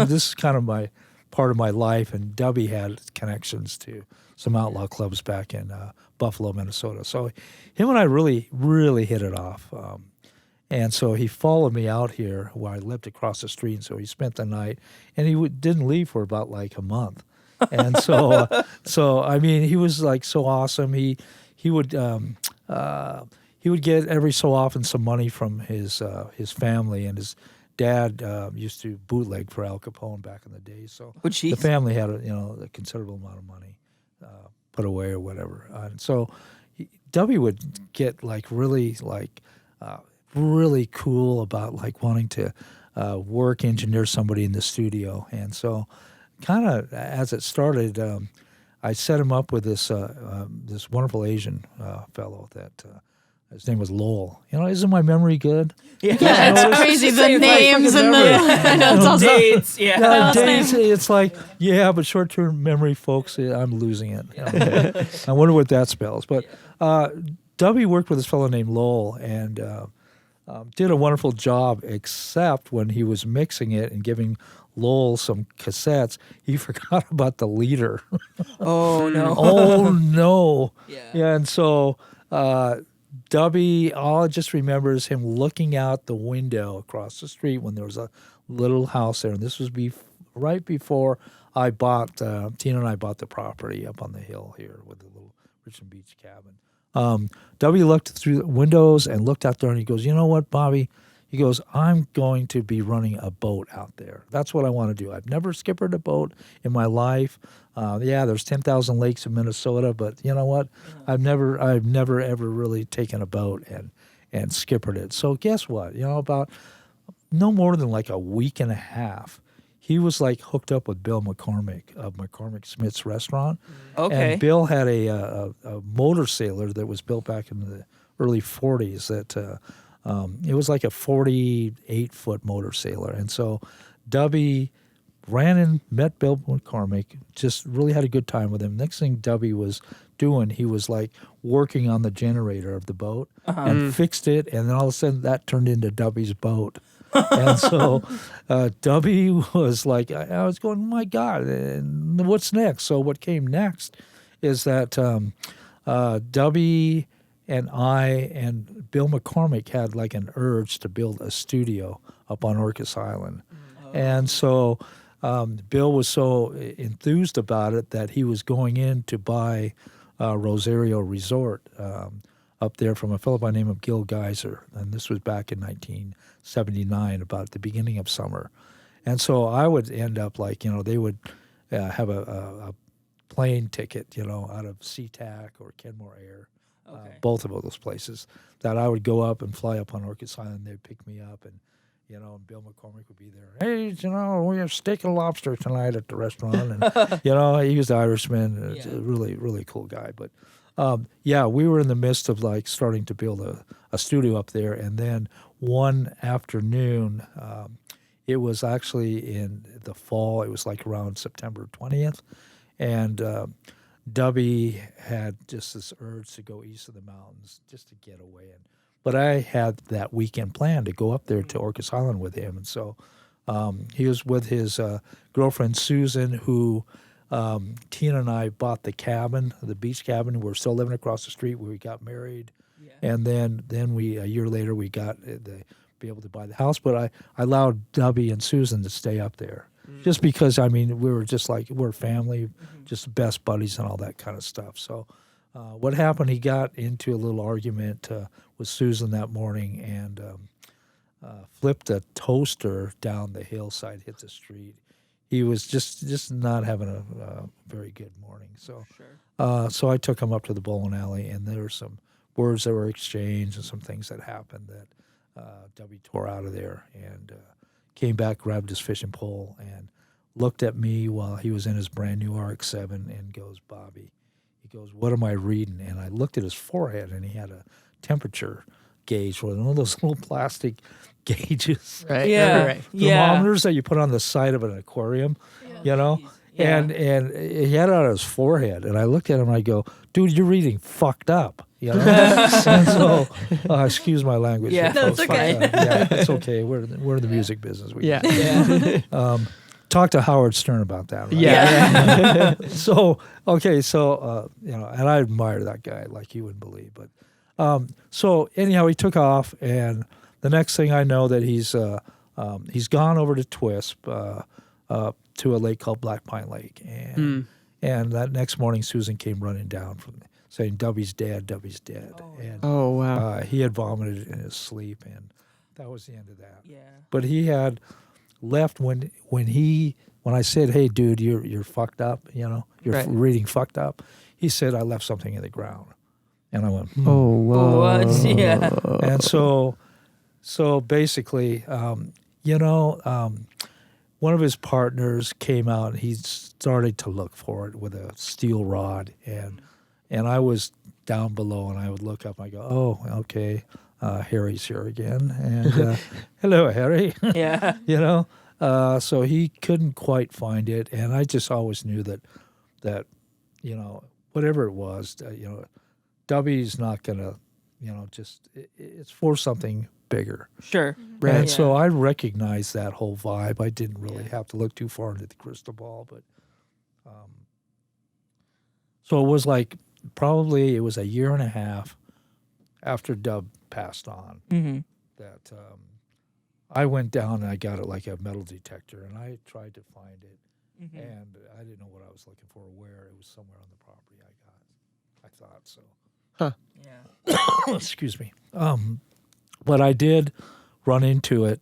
this is kind of my part of my life, and Dubby had connections to some outlaw clubs back in Buffalo, Minnesota. So him and I really, really hit it off. And so he followed me out here where I lived across the street. So he spent the night, and he didn't leave for about like a month. And so, I mean, he was like so awesome. He would get every so often some money from his family, and his dad used to bootleg for Al Capone back in the day. So Oh, jeez. the family had a considerable amount of money put away or whatever. And so Dubby would get like really cool about like wanting to work engineer somebody in the studio. And so kind of as it started, I set him up with this wonderful Asian fellow that his name was Lowell. Isn't my memory good? Yeah, It's crazy. The same thing. names and the I know it's also Dates. Yeah. Nowadays, it's like, yeah, but short-term memory, folks, I'm losing it. I wonder what that spells. But Dubby worked with this fellow named Lowell, and did a wonderful job, except when he was mixing it and giving Lowell some cassettes, he forgot about the leader. Oh no. Oh, no. Yeah. And so Dubby, all I just remember is him looking out the window across the street when there was a little house there. And this was right before I bought, Tina and I bought the property up on the hill here with the little Richmond Beach cabin. Dubby looked through the windows and looked out there, and he goes, "You know what, Bobby?" He goes, "I'm going to be running a boat out there. That's what I want to do. I've never skippered a boat in my life. There's 10,000 lakes in Minnesota, but you know what? I've never ever really taken a boat and skippered it. So guess what? About no more than like a week and a half, he was like hooked up with Bill McCormick of McCormick Smith's restaurant. Okay. And Bill had a motor sailor that was built back in the early 40s that it was like a 48-foot motor sailor. And so Dubby ran and met Bill McCormick, just really had a good time with him. Next thing Dubby was doing, he was like working on the generator of the boat and fixed it, and then all of a sudden that turned into Dubby's boat. And so Dubby was like, I was going, my God, and what's next? So what came next is that Dubby and I and Bill McCormick had like an urge to build a studio up on Orcas Island. And so Bill was so enthused about it that he was going in to buy Rosario Resort up there from a fellow by the name of Gil Geyser. And this was back in 1979, about the beginning of summer. And so I would end up like, they would have a plane ticket, out of SeaTac or Kenmore Air, both of those places, that I would go up and fly up on Orcas Island. They'd pick me up, and and Bill McCormick would be there. Hey, we have steak and lobster tonight at the restaurant. And, he was the Irishman. A really, really cool guy. But, we were in the midst of, like, starting to build a studio up there. And then one afternoon, it was actually in the fall. It was, like, around September 20th. And Dubby had just this urge to go east of the mountains just to get away. But I had that weekend plan to go up there to Orcas Island with him. And so he was with his girlfriend, Susan, who Tina and I bought the cabin, the beach cabin. We're still living across the street where we got married. Yeah. And then we, a year later, we got be able to buy the house. But I allowed Dubby and Susan to stay up there. Just because, we were just like, we're family, just best buddies and all that kind of stuff. So what happened, he got into a little argument with Susan that morning and flipped a toaster down the hillside, hit the street. He was just not having a very good morning. So so I took him up to the bowling alley, and there were some words that were exchanged and some things that happened that W tore out of there and came back, grabbed his fishing pole, and looked at me while he was in his brand new RX-7 and goes, Bobby, he goes, what am I reading? And I looked at his forehead, and he had a temperature gauge, one of those little plastic gauges. Right. Yeah. Right. Thermometers that you put on the side of an aquarium, you know? Yeah. And he had it on his forehead, and I looked at him and I go, dude, you're reading fucked up. You know? And so, excuse my language. Yeah. No, it's folks, but, okay. yeah, it's okay. We're in the music business. Yeah. Talk to Howard Stern about that. Right? Yeah. So you know, and I admire that guy like you wouldn't believe. But so anyhow, he took off, and the next thing I know that he's gone over to Twisp to a lake called Black Pine Lake, and that next morning Susan came running down from saying Dubby's dead, Dubby's dead, and Oh, wow. he had vomited in his sleep, and that was the end of that. Yeah. But he had left when I said, "Hey, dude, you're fucked up. You know, you're Right. reading fucked up." He said, "I left something in the ground," and I went, Oh, wow. What? Yeah. And so basically, one of his partners came out and he started to look for it with a steel rod, and I was down below, and I would look up and I go, "Oh, okay, Harry's here again," and hello, Harry. Yeah. You know, so he couldn't quite find it, and I just always knew that you know, whatever it was, you know, Dubby's not gonna, you know, it's for something bigger. Sure. Right. And Yeah. so I recognized that whole vibe. I didn't really have to look too far into the crystal ball, but so it was like probably it was a year and a half after Dub passed on Mm-hmm. that I went down and I got it like a metal detector, and I tried to find it, Mm-hmm. and I didn't know what I was looking for or where. It was somewhere on the property. I thought so. Yeah. Excuse me. But I did run into it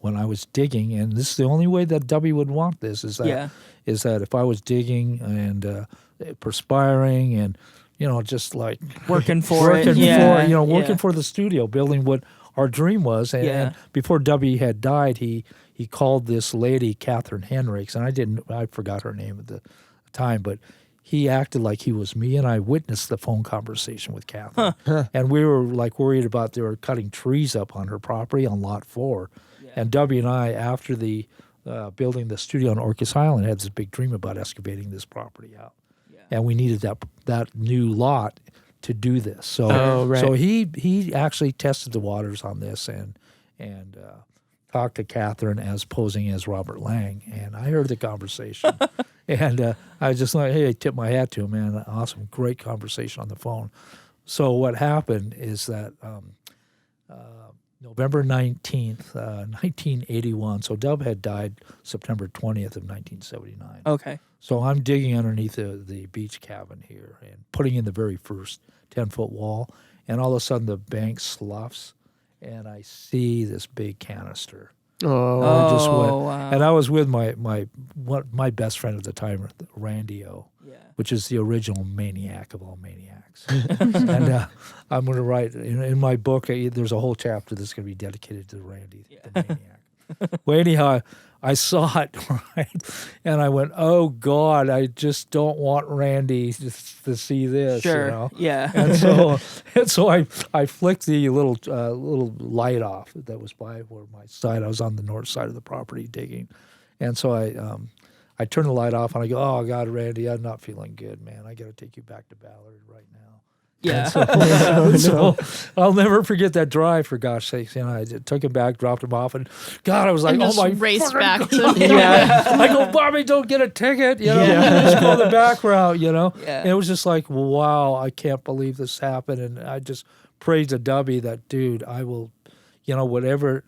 when I was digging, and this is the only way that Dubby would want this is that if I was digging and perspiring and, you know, just like Working for it. Yeah. Working for the studio, building what our dream was. And before Dubby had died, he called this lady, Catherine Henricks, and I forgot her name at the time, but he acted like he was me, and I witnessed the phone conversation with Catherine. And we were like worried about they were cutting trees up on her property on Lot 4. And W and I, after the building the studio on Orcas Island, had this big dream about excavating this property out. And we needed that new lot to do this. So so he actually tested the waters on this and talked to Catherine as posing as Robert Lang, and I heard the conversation. And I was just like, hey, I tipped my hat to him, man. Awesome, great conversation on the phone. So what happened is that November 19th, 1981, so Dub had died September 20th of 1979. Okay. So I'm digging underneath the beach cabin here and putting in the very first 10-foot wall, and all of a sudden the bank sloughs, and I see this big canister. Oh. I just went, wow. and I was with my best friend at the time, Randy O, which is the original maniac of all maniacs. And I'm going to write in my book. There's a whole chapter that's going to be dedicated to Randy, the maniac. Well, anyhow, I saw it, right, and I went, "Oh God, I just don't want Randy to see this." Sure. You know? Yeah. And so I flicked the little light off that was by where my side. I was on the north side of the property digging, and so I turned the light off and I go, "Oh God, Randy, I'm not feeling good, man. I got to take you back to Ballard right now." Yeah. So I'll never forget that drive, for gosh sakes. You know, I took him back, dropped him off, and God, I was like, And "Oh just my!" raced fucking back God. to I go, "Bobby, don't get a ticket. You know, just go the back route." You know, Yeah. and it was just like, wow, I can't believe this happened, and I just prayed to Dubby that, dude, I will, you know, whatever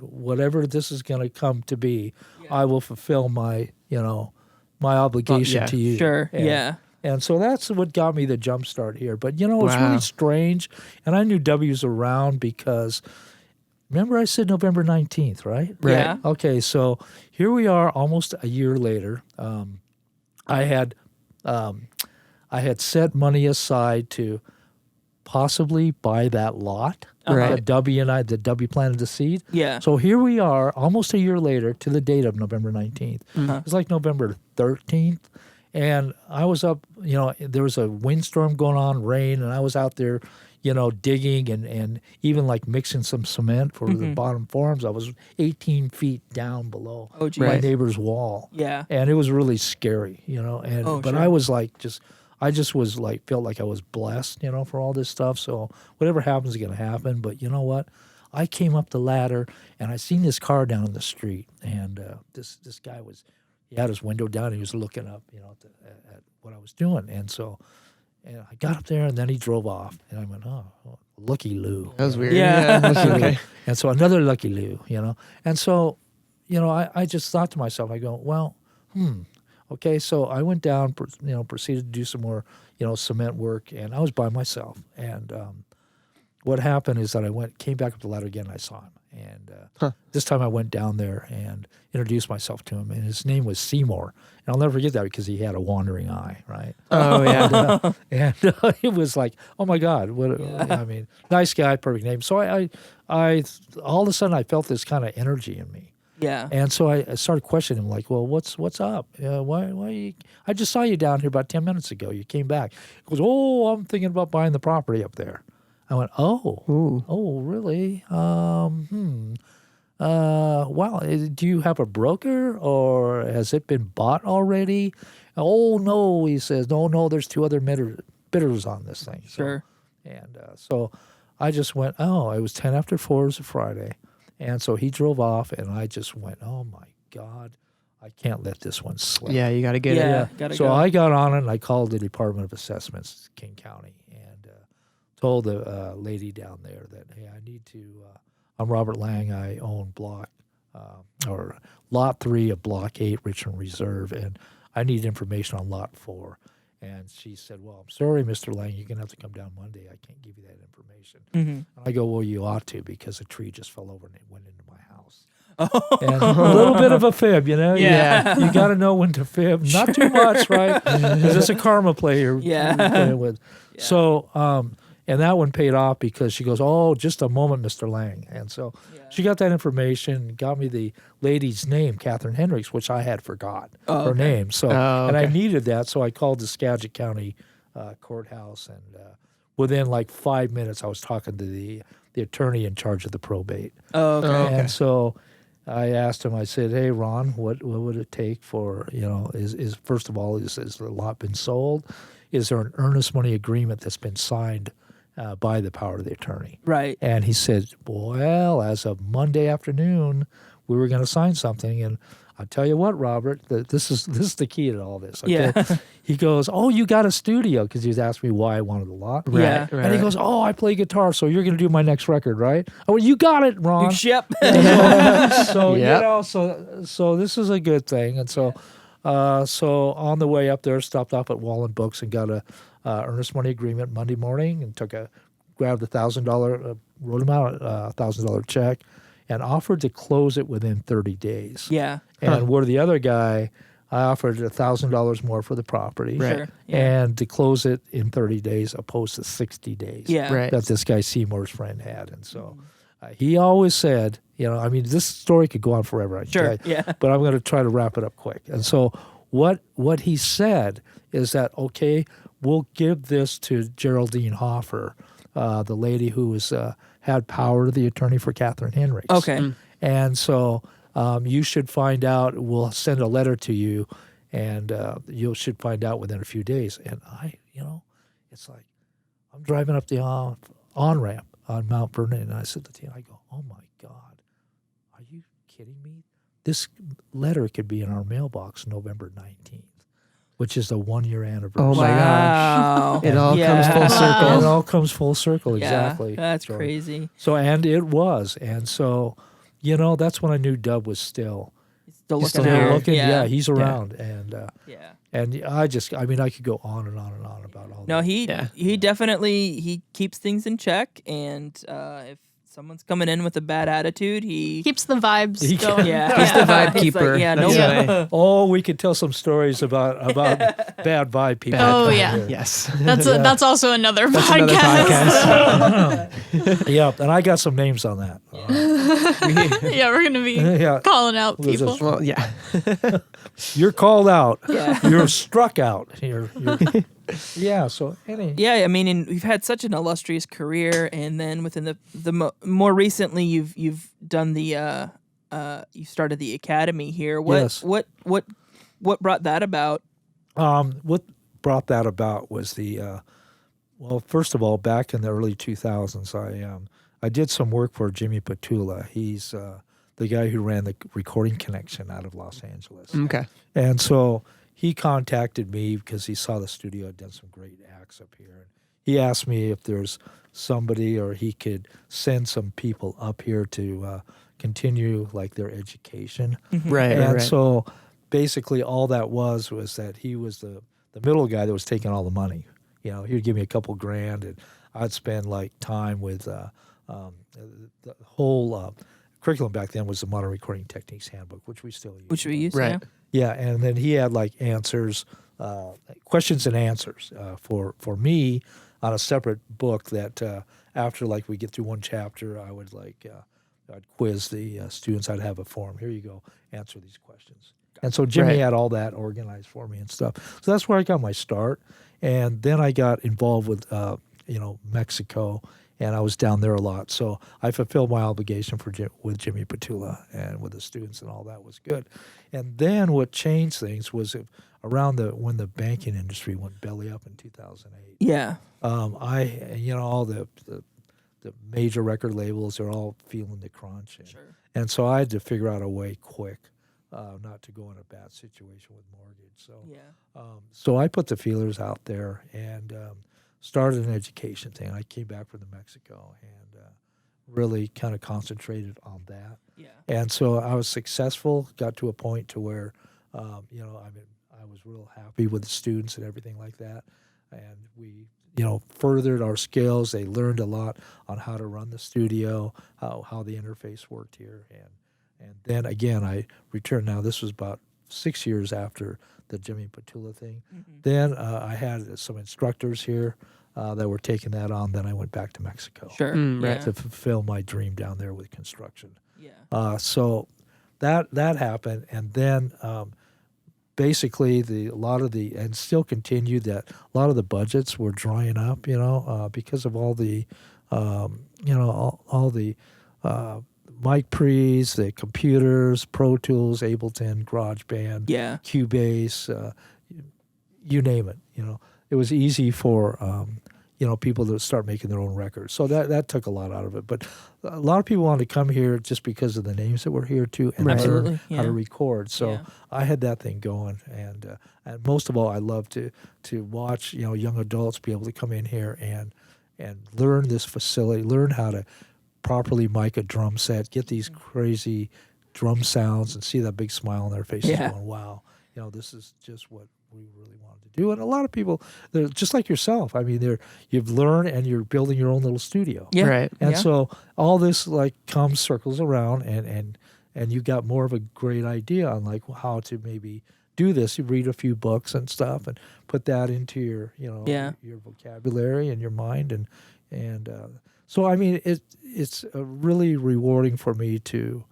this is going to come to be, I will fulfill my, you know, my obligation to you. Sure. And, Yeah. And so that's what got me the jump start here. But, you know, it's Wow. really strange. And I knew W was around because, remember I said November 19th, right? Right. Yeah. Okay, so here we are almost a year later. I had set money aside to possibly buy that lot. Right. That W planted the seed. Yeah. So here we are almost a year later to the date of November 19th. It was like November 13th. And I was up, you know, there was a windstorm going on, rain, and I was out there, you know, digging and even like mixing some cement for the bottom forms. I was 18 feet down below Oh, geez. my Right. neighbor's wall. Yeah. And it was really scary, you know. And Oh, but sure. I was like I just was like felt like I was blessed, you know, for all this stuff. So whatever happens is gonna happen. But you know what? I came up the ladder and I seen this car down the street, and this guy he had his window down and he was looking up, you know, at what I was doing. And so and I got up there and then he drove off, and I went, oh, looky Lou. That was weird. Yeah. That's okay. And so another lucky Lou, you know. And so, you know, I just thought to myself, I go, well, okay. So I went down, you know, proceeded to do some more, you know, cement work, and I was by myself. And what happened is that I came back up the ladder again, and I saw him. And this time I went down there and introduced myself to him, and his name was Seymour. And I'll never forget that because he had a wandering eye, right? Oh, yeah. And it was like, oh my God, what? I mean, nice guy, perfect name. So I all of a sudden I felt this kind of energy in me, Yeah. and so I started questioning him, like, well, what's up? Why you, I just saw you down here about 10 minutes ago. You came back. He goes, oh, I'm thinking about buying the property up there. I went, oh, really? Wow. Do you have a broker, or has it been bought already? Oh, no, he says. No, there's two other bidders on this thing. So- Sure. And so I just went, it was 10 after 4, it was a Friday. And so he drove off, and I just went, oh, my God, I can't let this one slip. Yeah, you got to get Yeah. it. Gotta So go. I got on it, and I called the Department of Assessments, King County, and told the lady down there that, hey, I need to, I'm Robert Lang, I own Lot 3 of Block 8, Richmond Reserve, and I need information on Lot 4. And she said, well, I'm sorry, Mr. Lang, you're going to have to come down Monday. I can't give you that information. And I go, well, you ought to, because a tree just fell over and it went into my house. And a little bit of a fib, you know? Yeah. You got to know when to fib. Not too much, right? Because it's a karma play you're playing with. So, and that one paid off because she goes, oh, just a moment, Mr. Lang. And so she got that information, got me the lady's name, Catherine Hendricks, which I had forgot her name. So, and I needed that, so I called the Skagit County courthouse, and within like 5 minutes, I was talking to the attorney in charge of the probate. Oh, okay. And so I asked him, I said, hey, Ron, what would it take for, you know, is first of all, is the lot been sold? Is there an earnest money agreement that's been signed by the power of the attorney? Right. And he said, well, as of Monday afternoon, we were going to sign something. And I'll tell you what, Robert, this is the key to all this. Okay? Yeah. He goes, oh, you got a studio, because he was asking me why I wanted the lot. Yeah. Right. And he goes, oh, I play guitar, so you're going to do my next record, right? Oh, well, you got it, Ron. Ship. So Yep. you know, so this is a good thing. And so so on the way up there, stopped off at Wallen Books and got a earnest money agreement Monday morning, and grabbed $1,000, wrote him out a $1,000 check, and offered to close it within 30 days. Yeah. And where the other guy, I offered $1,000 more for the property, Right. Sure. Yeah. and to close it in 30 days opposed to 60 days Yeah. Right. that this guy Seymour's friend had. And so he always said, you know, I mean, this story could go on forever, I can Sure. tell you, Yeah. but I'm going to try to wrap it up quick. And so what he said is that, okay, we'll give this to Geraldine Hoffer, the lady who was had power, the attorney for Catherine Hendricks. Okay. And so you should find out. We'll send a letter to you, and you should find out within a few days. And it's like I'm driving up the on-ramp on Mount Vernon, and I said to Tina, I go, oh my God, are you kidding me? This letter could be in our mailbox November 19th, which is the 1-year anniversary. Oh my Wow. It all Yeah. comes full circle. It all comes full circle, Yeah, exactly. that's So- crazy. So, and it was. And so, that's when I knew Dub was still still He's looking still out. here. looking. Yeah. Yeah, he's around, Yeah. and I mean, I could go on and on and on about all. No, that. he definitely he keeps things in check, and if someone's coming in with a bad attitude, he Keeps the vibes He- going. yeah He's the vibe It's like, keeper. yeah, no, That's right. Oh, we could tell some stories about bad vibe people. Oh, coming yeah. here. Yes. That's also another That's podcast. another podcast. Yeah, and I got some names on that. Yeah, we're gonna be Yeah. calling out Was people. this- Well, yeah. You're called out. Yeah. You're struck out. Yeah. So yeah. I mean, and we've had such an illustrious career, and then within more recently, you've done the you started the academy here. Yes. What brought that about? What brought that about was well, first of all, back in the early 2000s, I did some work for Jimmy Petula. He's the guy who ran the Recording Connection out of Los Angeles. Okay. And so he contacted me because he saw the studio had done some great acts up here. He asked me if there's somebody or he could send some people up here to continue like their education. Right. And right. so basically all that was that he was the middle guy that was taking all the money. You know, he would give me a couple grand and I'd spend like time with the whole curriculum back then was the Modern Recording Techniques Handbook, which we still use. Which we use, Right. Yeah, and then he had like answers, questions and answers for me on a separate book that after like we get through one chapter, I would like I'd quiz the students. I'd have a form. Here you go, answer these questions. And so Jimmy Right. had all that organized for me and stuff. So that's where I got my start. And then I got involved with Mexico, and I was down there a lot. So I fulfilled my obligation with Jimmy Petula and with the students, and all that was good. And then what changed things was around when the banking industry went belly up in 2008. Yeah. All the major record labels are all feeling the crunch, and so I had to figure out a way quick not to go in a bad situation with mortgage. So so I put the feelers out there and started an education thing. I came back from Mexico and really kind of concentrated on that. Yeah. And so I was successful. Got to a point to where, I was real happy with the students and everything like that. And we, furthered our skills. They learned a lot on how to run the studio, how the interface worked here. And then again, I returned. Now this was about 6 years after the Jimmy Petula thing. Mm-hmm. Then I had some instructors here that were taking that on. Then I went back to Mexico Sure. Right. to fulfill my dream down there with construction. Yeah. So that happened, and then basically a lot of the budgets were drying up, because of all the all the mic pre's, the computers, Pro Tools, Ableton, GarageBand, Yeah. Cubase, you name it. It was easy for people to start making their own records. So that took a lot out of it. But a lot of people wanted to come here just because of the names that were here too, and Right. learn Absolutely, how to yeah. record. So Yeah. I had that thing going, and most of all, I love to watch young adults be able to come in here and learn this facility, learn how to properly mic a drum set, get these crazy drum sounds, and see that big smile on their faces, Yeah. going, "Wow, this is just what we really wanted to do." And a lot of people, they're just like yourself. I mean, you've learned and you're building your own little studio. Yeah. Right. And Yeah. so all this circles around, and you got more of a great idea on how to maybe do this. You read a few books and stuff, and put that into your your vocabulary and your mind, and so I mean it's really rewarding for me to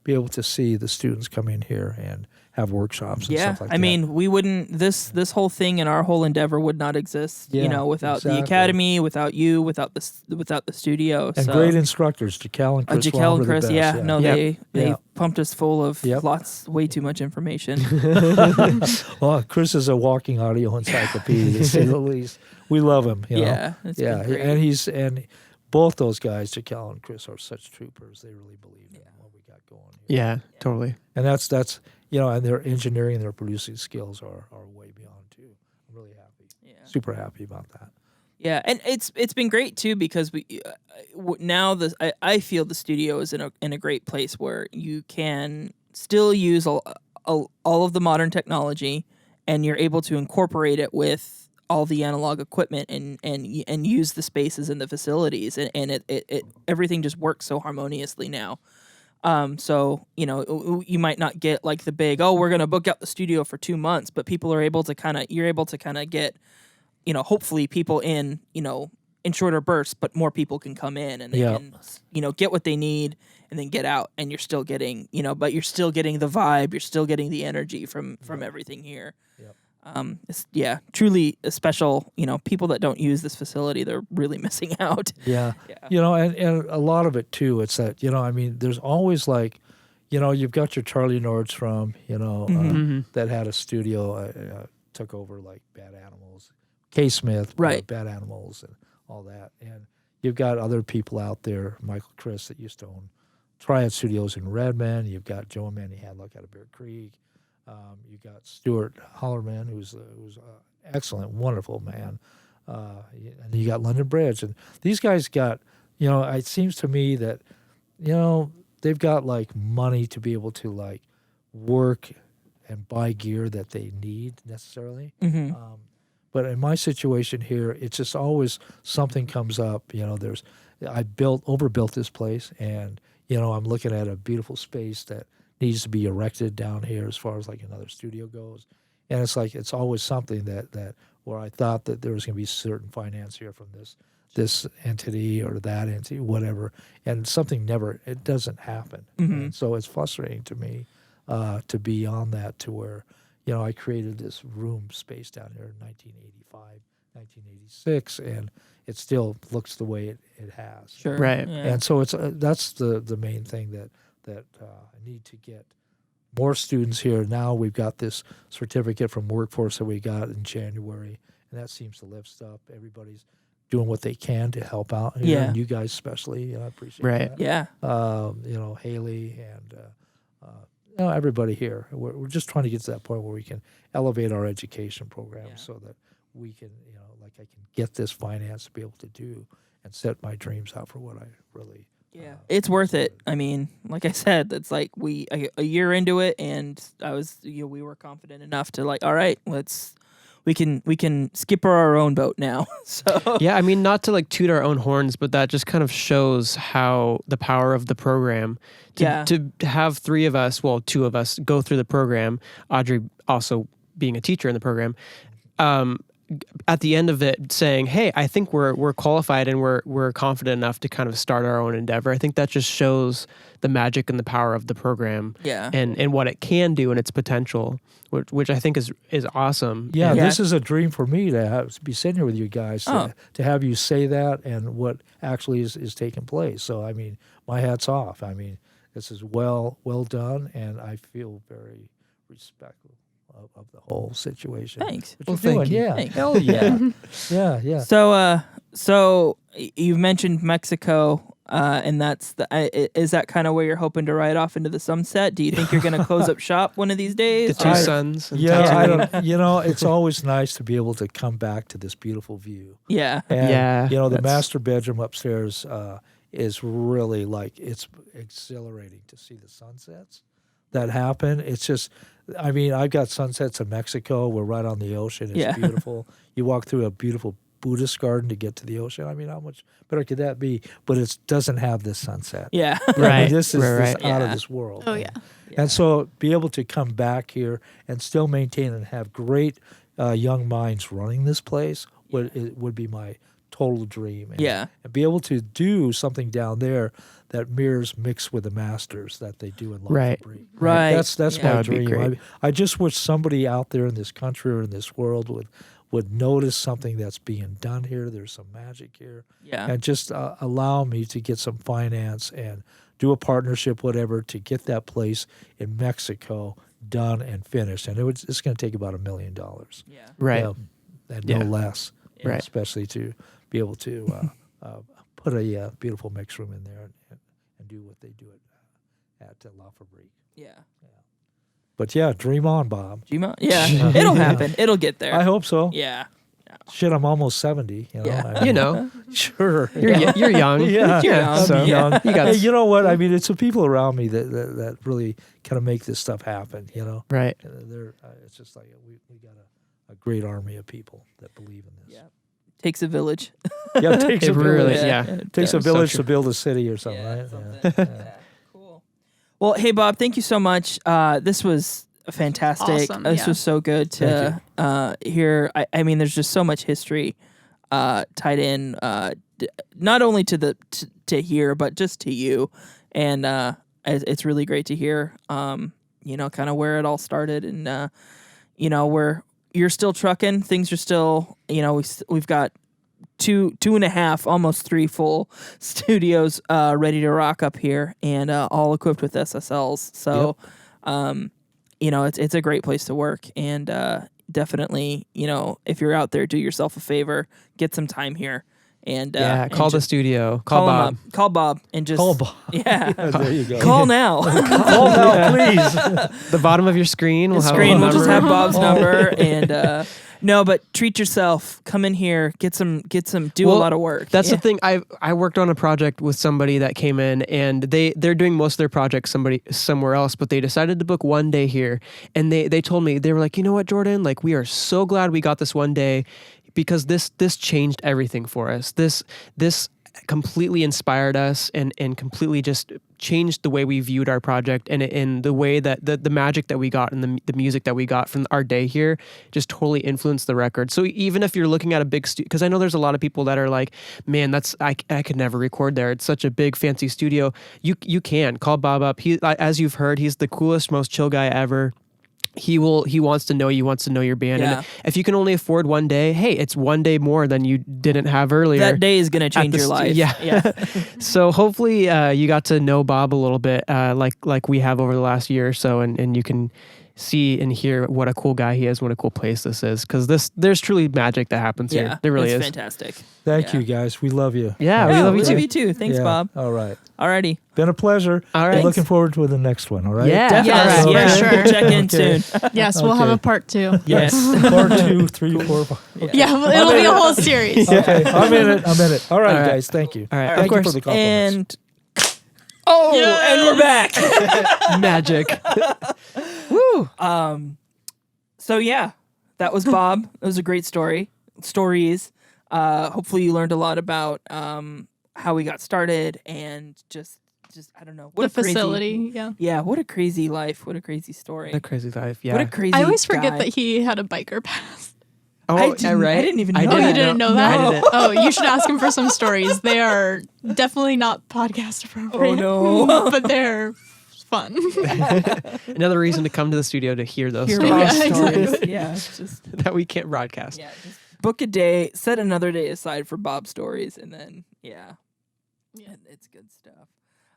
be able to see the students come in here and have workshops and Yeah, stuff like I that. mean, we wouldn't this whole thing and our whole endeavor would not exist, Yeah, without the exactly. academy, without you, without the studio. And so. great instructors, Jacal and Chris. Jacal Long and were the Chris, best, yeah, no, Yep. they Yeah. pumped us full of Yep. way too much information. Well, Chris is a walking audio encyclopedia, to say the least. We love him. Yeah, it's been great. and both those guys, Jacal and Chris, are such troopers. They really believe in what we got going here. Yeah, totally. And that's and their engineering and their producing skills are way beyond too. I'm really happy. Yeah. Super happy about that. Yeah, and it's been great too because now I feel the studio is in a great place where you can still use all of the modern technology, and you're able to incorporate it with all the analog equipment and use the spaces and the facilities, and it everything just works so harmoniously now. So, you might not get like the big, we're going to book out the studio for 2 months, but people are able to you're able to kind of get, hopefully people in shorter bursts, but more people can come in and they can, get what they need and then get out, and you're still getting, but you're still getting the vibe, you're still getting the energy from everything here. Yep. It's truly a special, people that don't use this facility, they're really missing out. Yeah. And a lot of it too, it's that, there's always like, you've got your Charlie Nordstrom, that had a studio, took over like Bad Animals, K. Smith, right. Bad Animals and all that. And you've got other people out there, Michael Chris that used to own Triad Studios in Redmond. You've got Joe and Manny Hadlock out of Bear Creek. You got Stuart Hollerman, who's excellent, wonderful man. And you got London Bridge. And these guys got, it seems to me that, they've got like money to be able to like work and buy gear that they need necessarily. Mm-hmm. But in my situation here, it's just always something comes up. I overbuilt this place, and, I'm looking at a beautiful space that needs to be erected down here as far as like another studio goes. And it's like, it's always something that where I thought that there was going to be certain finance here from this entity or that entity, whatever. And something it doesn't happen. Mm-hmm. And so it's frustrating to me to be on that, to where, I created this room space down here in 1985, 1986, and it still looks the way it has. Sure. Right. Yeah. And so that's the main thing that I need to get more students here. Now we've got this certificate from Workforce that we got in January, and that seems to lift stuff. Everybody's doing what they can to help out. Yeah. And you guys especially, I appreciate Right. that. Yeah. Haley and everybody here. We're just trying to get to that point where we can elevate our education program so that we can, I can get this finance to be able to do and set my dreams out for what I really. Yeah, it's worth it. I mean, like I said, it's like a year into it, and we were confident enough to like, all right, we can skipper our own boat now. So Yeah, I mean, not to like toot our own horns, but that just kind of shows how the power of the program. To have two of us go through the program, Audrey also being a teacher in the program, at the end of it saying, hey, I think we're qualified and we're confident enough to kind of start our own endeavor. I think that just shows the magic and the power of the program and what it can do and its potential, which I think is awesome. Yeah, this is a dream for me to be sitting here with you guys, to have you say that and what actually is taking place. So, I mean, my hat's off. I mean, this is well done, and I feel very respectful of the whole situation. Thanks. Thank you. Yeah. Thanks. Hell yeah. Yeah. So you've mentioned Mexico, and that's is that kind of where you're hoping to ride off into the sunset? Do you think you're going to close up shop one of these days? The two sons. And I don't. It's always nice to be able to come back to this beautiful view. Yeah. And, the master bedroom upstairs is really like, it's exhilarating to see the sunsets that happen. It's just, I mean, I've got sunsets in Mexico. We're right on the ocean. It's beautiful. You walk through a beautiful Buddhist garden to get to the ocean. I mean, how much better could that be? But it doesn't have this sunset. Yeah. I mean, this is out of this world. Oh, yeah. And so be able to come back here and still maintain and have great young minds running this place would be my total dream. And be able to do something down there that mirrors mixed with the masters that they do in Love for Breed. Right. That's That my would be dream. great. I just wish somebody out there in this country or in this world would notice something that's being done here. There's some magic here. Yeah. And just allow me to get some finance and do a partnership, whatever, to get that place in Mexico done and finished. And it's going to take about $1 million. Yeah. Right. And no less. Right. And especially to be able to put a beautiful mix room in there and do what they do at La Fabrique. Yeah. But dream on, Bob. Yeah. It'll happen. It'll get there. I hope so. Yeah. Shit, I'm almost 70. You know, Yeah. I mean, You know, sure. you're young. Yeah, Yeah. I'm So, young. you got Hey, you know what? I mean, it's the people around me that really kind of make this stuff happen. You know, right. and it's just like we got a great army of people that believe in this. Yeah. Takes a village. Yeah, it takes It a really, village. yeah. It takes a So village true. to build a city or something, Yeah, right? something. Yeah. Yeah. Cool. Well, hey Bob, thank you so much. This was fantastic. Awesome, This yeah. was so good to hear. I mean, there's just so much history tied in, not only to to hear, but just to you, and it's really great to hear. You know, kind of where it all started, and you know, where you're still trucking. Things are still, you know, we've got two and a half, almost 3 full studios ready to rock up here, and all equipped with SSLs. So, you know, it's a great place to work, and definitely, you know, if you're out there, do yourself a favor, get some time here, and and Call the just studio. call him Bob. up. Call Bob, and just Call Bob. Yeah, There you go. call now. Call now, please. The bottom of your screen will have a Screen. We'll just number. have Bob's number, and no, but treat yourself. Come in here, get some, do a Well, lot of work. That's Yeah. the thing. I worked on a project with somebody that came in, and they're doing most of their projects somewhere else, but they decided to book one day here, and they told me, they were like, you know what, Jordan, like, we are so glad we got this one day, because this changed everything for us. This completely inspired us and completely just changed the way we viewed our project, and in the way that the magic that we got and the music that we got from our day here just totally influenced the record. So even if you're looking at a big studio, because I know there's a lot of people that are like, man, I could never record there. It's such a big fancy studio. You can call Bob up. He, as you've heard, he's the coolest, most chill guy ever. He wants to know you, wants to know your band. Yeah. And if you can only afford one day, hey, it's one day more than you didn't have earlier. That day is gonna change the your life. yeah. So hopefully you got to know Bob a little bit, like we have over the last year or so, and you can see and hear what a cool guy he is, what a cool place this is, because there's truly magic that happens Yeah, here. There really it's is. fantastic. Thank Yeah. you, guys. We love you. Yeah, we Yeah, love you we too. love you too. Thanks, Yeah. Bob. All right. Alrighty. Been a pleasure. All right. And looking forward to the next one. All right. Yeah. Definitely. Yes, Yeah, for sure. We'll check in Okay. soon. Yes, we'll have Okay. a part 2. Yes. Part 2, 3, 4, 5. Yeah, well, it'll be a whole series. Okay. I'm in it. All right, All right. guys. Thank you. All right. Thank Of you course. for the compliments. And and we're back. Magic. Woo. So yeah, that was Bob. It was a great stories. Hopefully you learned a lot about how we got started, and just I don't know, what The a crazy, facility, yeah. Yeah, what a crazy life. What a crazy story. A crazy life. Yeah. What a crazy I always forget guy. that he had a biker pass. Oh, I didn't even know Oh, that. you didn't know I that? didn't. Oh, you should ask him for some stories. They are definitely not podcast appropriate. Oh, no. But they're fun. Another reason to come to the studio to hear those Hear stories Bob's Yeah, stories. exactly. Yeah, it's just that we can't broadcast. yeah, just book a day, set another day aside for Bob's stories, and then Yeah. it's good stuff.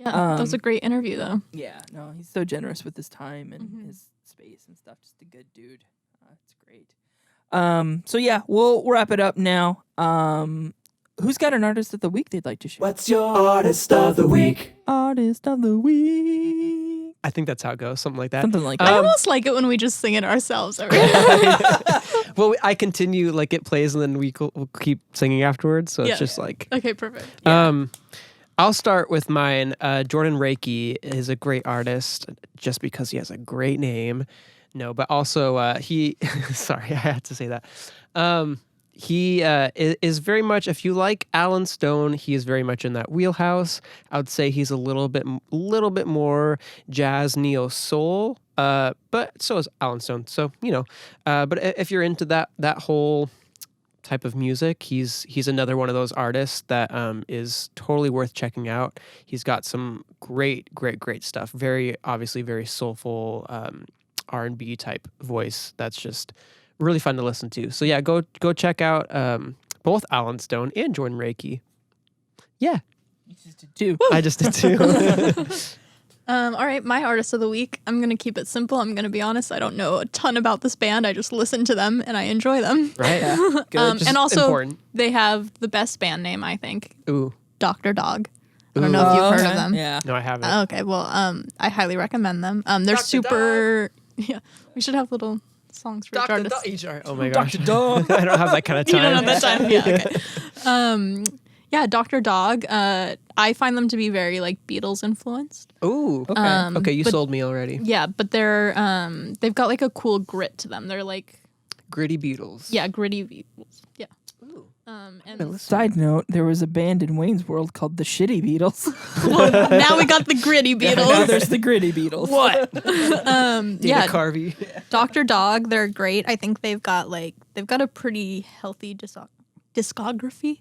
Yeah, that was a great interview, though. Yeah, no, he's so generous with his time and Mhm. his space and stuff. Just a good dude. It's great. So yeah, we'll wrap it up now. Who's got an artist of the week they'd like to share? What's your artist of the week? Artist of the week? I think that's how it goes. Something like that. Something like I that. almost like it when we just sing it ourselves. Well, I continue, like it plays and then we'll keep singing afterwards. So Yeah. it's just like, Okay, perfect. I'll start with mine. Jordan Reiki is a great artist just because he has a great name. No, but also he, sorry, I had to say that. He is very much, if you like Alan Stone, he is very much in that wheelhouse. I would say he's a little bit more jazz, neo soul, but so is Alan Stone. So, you know, but if you're into that whole type of music, he's another one of those artists that is totally worth checking out. He's got some great stuff. Very obviously very soulful R&B type voice. That's just really fun to listen to. So yeah, go check out both Alan Stone and Jordan Reiki. Yeah, You just did too. I just did too. All right, my artist of the week. I'm gonna keep it simple. I'm gonna be honest. I don't know a ton about this band. I just listen to them and I enjoy them. Right. Good. Just And also, important. they have the best band name, I think, Ooh. Dr. Dog. I don't know if you've heard of them. Yeah. No, I haven't. Okay, well, I highly recommend them. They're Dr. super. Yeah, we should have little songs for artists. Oh my gosh. Dr. Dog. I don't have that kind of You time. don't have that time. Yeah. Okay. Yeah, Dr. Dog. I find them to be very like Beatles influenced. Ooh. Okay. Okay, you sold me already. Yeah, but they've got like a cool grit to them. They're like Gritty Beatles. yeah, gritty Beatles. Yeah. Ooh. And Side note: there was a band in Wayne's World called the Shitty Beatles. well, now we got the gritty Now Beatles. there's the Gritty Beatles. What? Dana yeah, Carvey. Dr. Dog. They're great. I think they've got a pretty healthy discography.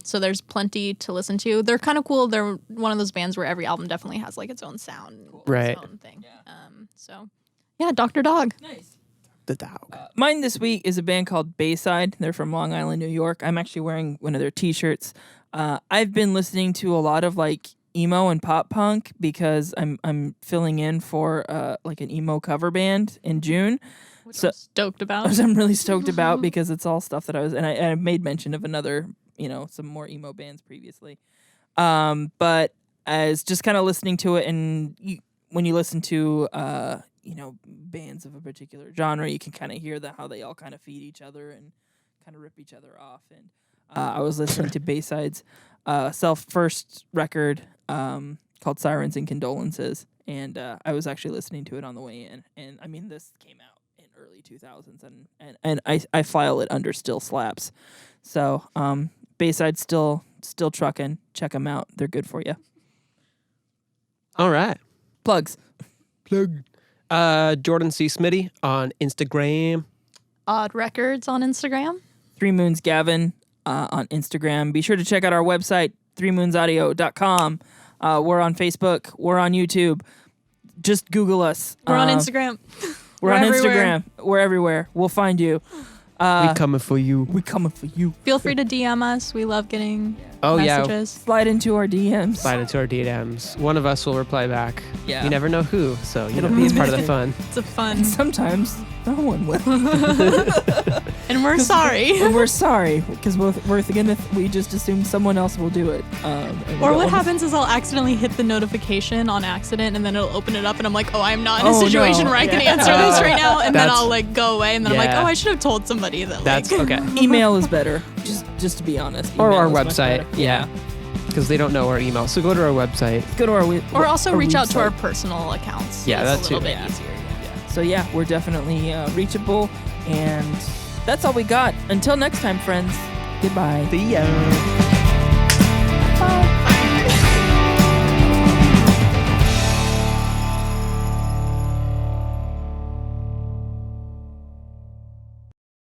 So there's plenty to listen to. They're kind of cool. They're one of those bands where every album definitely has like its own sound, Right. its own thing. So yeah, Dr. Dog. Nice. The dog. Mine this week is a band called Bayside. They're from Long Island, New York. I'm actually wearing one of their T-shirts. I've been listening to a lot of like emo and pop punk because I'm filling in for like an emo cover band in June. Which So- I'm stoked about. Which I'm really stoked about because it's all stuff that I made mention of another, some more emo bands previously. But as just kind of listening to it, and when you listen to bands of a particular genre, you can kind of hear how they all kind of feed each other and kind of rip each other off. And I was listening to Bayside's first record called Sirens and Condolences, and I was actually listening to it on the way in. And I mean, this came out in early 2000s, and I file it under Still Slaps. So Bayside's still trucking. Check them out. They're good for you. All right. Plugs. Plug. Jordan C. Smitty on Instagram. Odd Records on Instagram. 3 Moons Gavin on Instagram. Be sure to check out our website, 3moonsaudio.com. We're on Facebook. We're on YouTube. Just Google us. We're on Instagram. We're on everywhere. Instagram. We're everywhere. We'll find you. We coming for you. We coming for you. Feel free to DM us. We love getting Oh, yeah. messages. Slide into our DMs. Slide into our DMs. One of us will reply back. Yeah. You never know who, so It'll be it's part of the amazing. fun. It's a fun. Sometimes no one will. And we're sorry. And we're sorry because we just assume someone else will do it. And we Or don't what wanna- happens is I'll accidentally hit the notification on accident, and then it'll open it up, and I'm like, oh, I'm not in a Oh, situation no. where I can Yeah. answer this right now, and then That's- I'll like go away, and then I'm like, Yeah. oh, I should have told somebody that. That's like, okay. Email is better. Just to be honest. Or Email our is much website. better. Yeah. Because they don't know our email. So go to our website. Go to our Or also our reach out to our website. personal accounts. Yeah, It's that a little too. bit easier. Yeah. So yeah, we're definitely reachable, and that's all we got. Until next time, friends. Goodbye. See ya. Bye.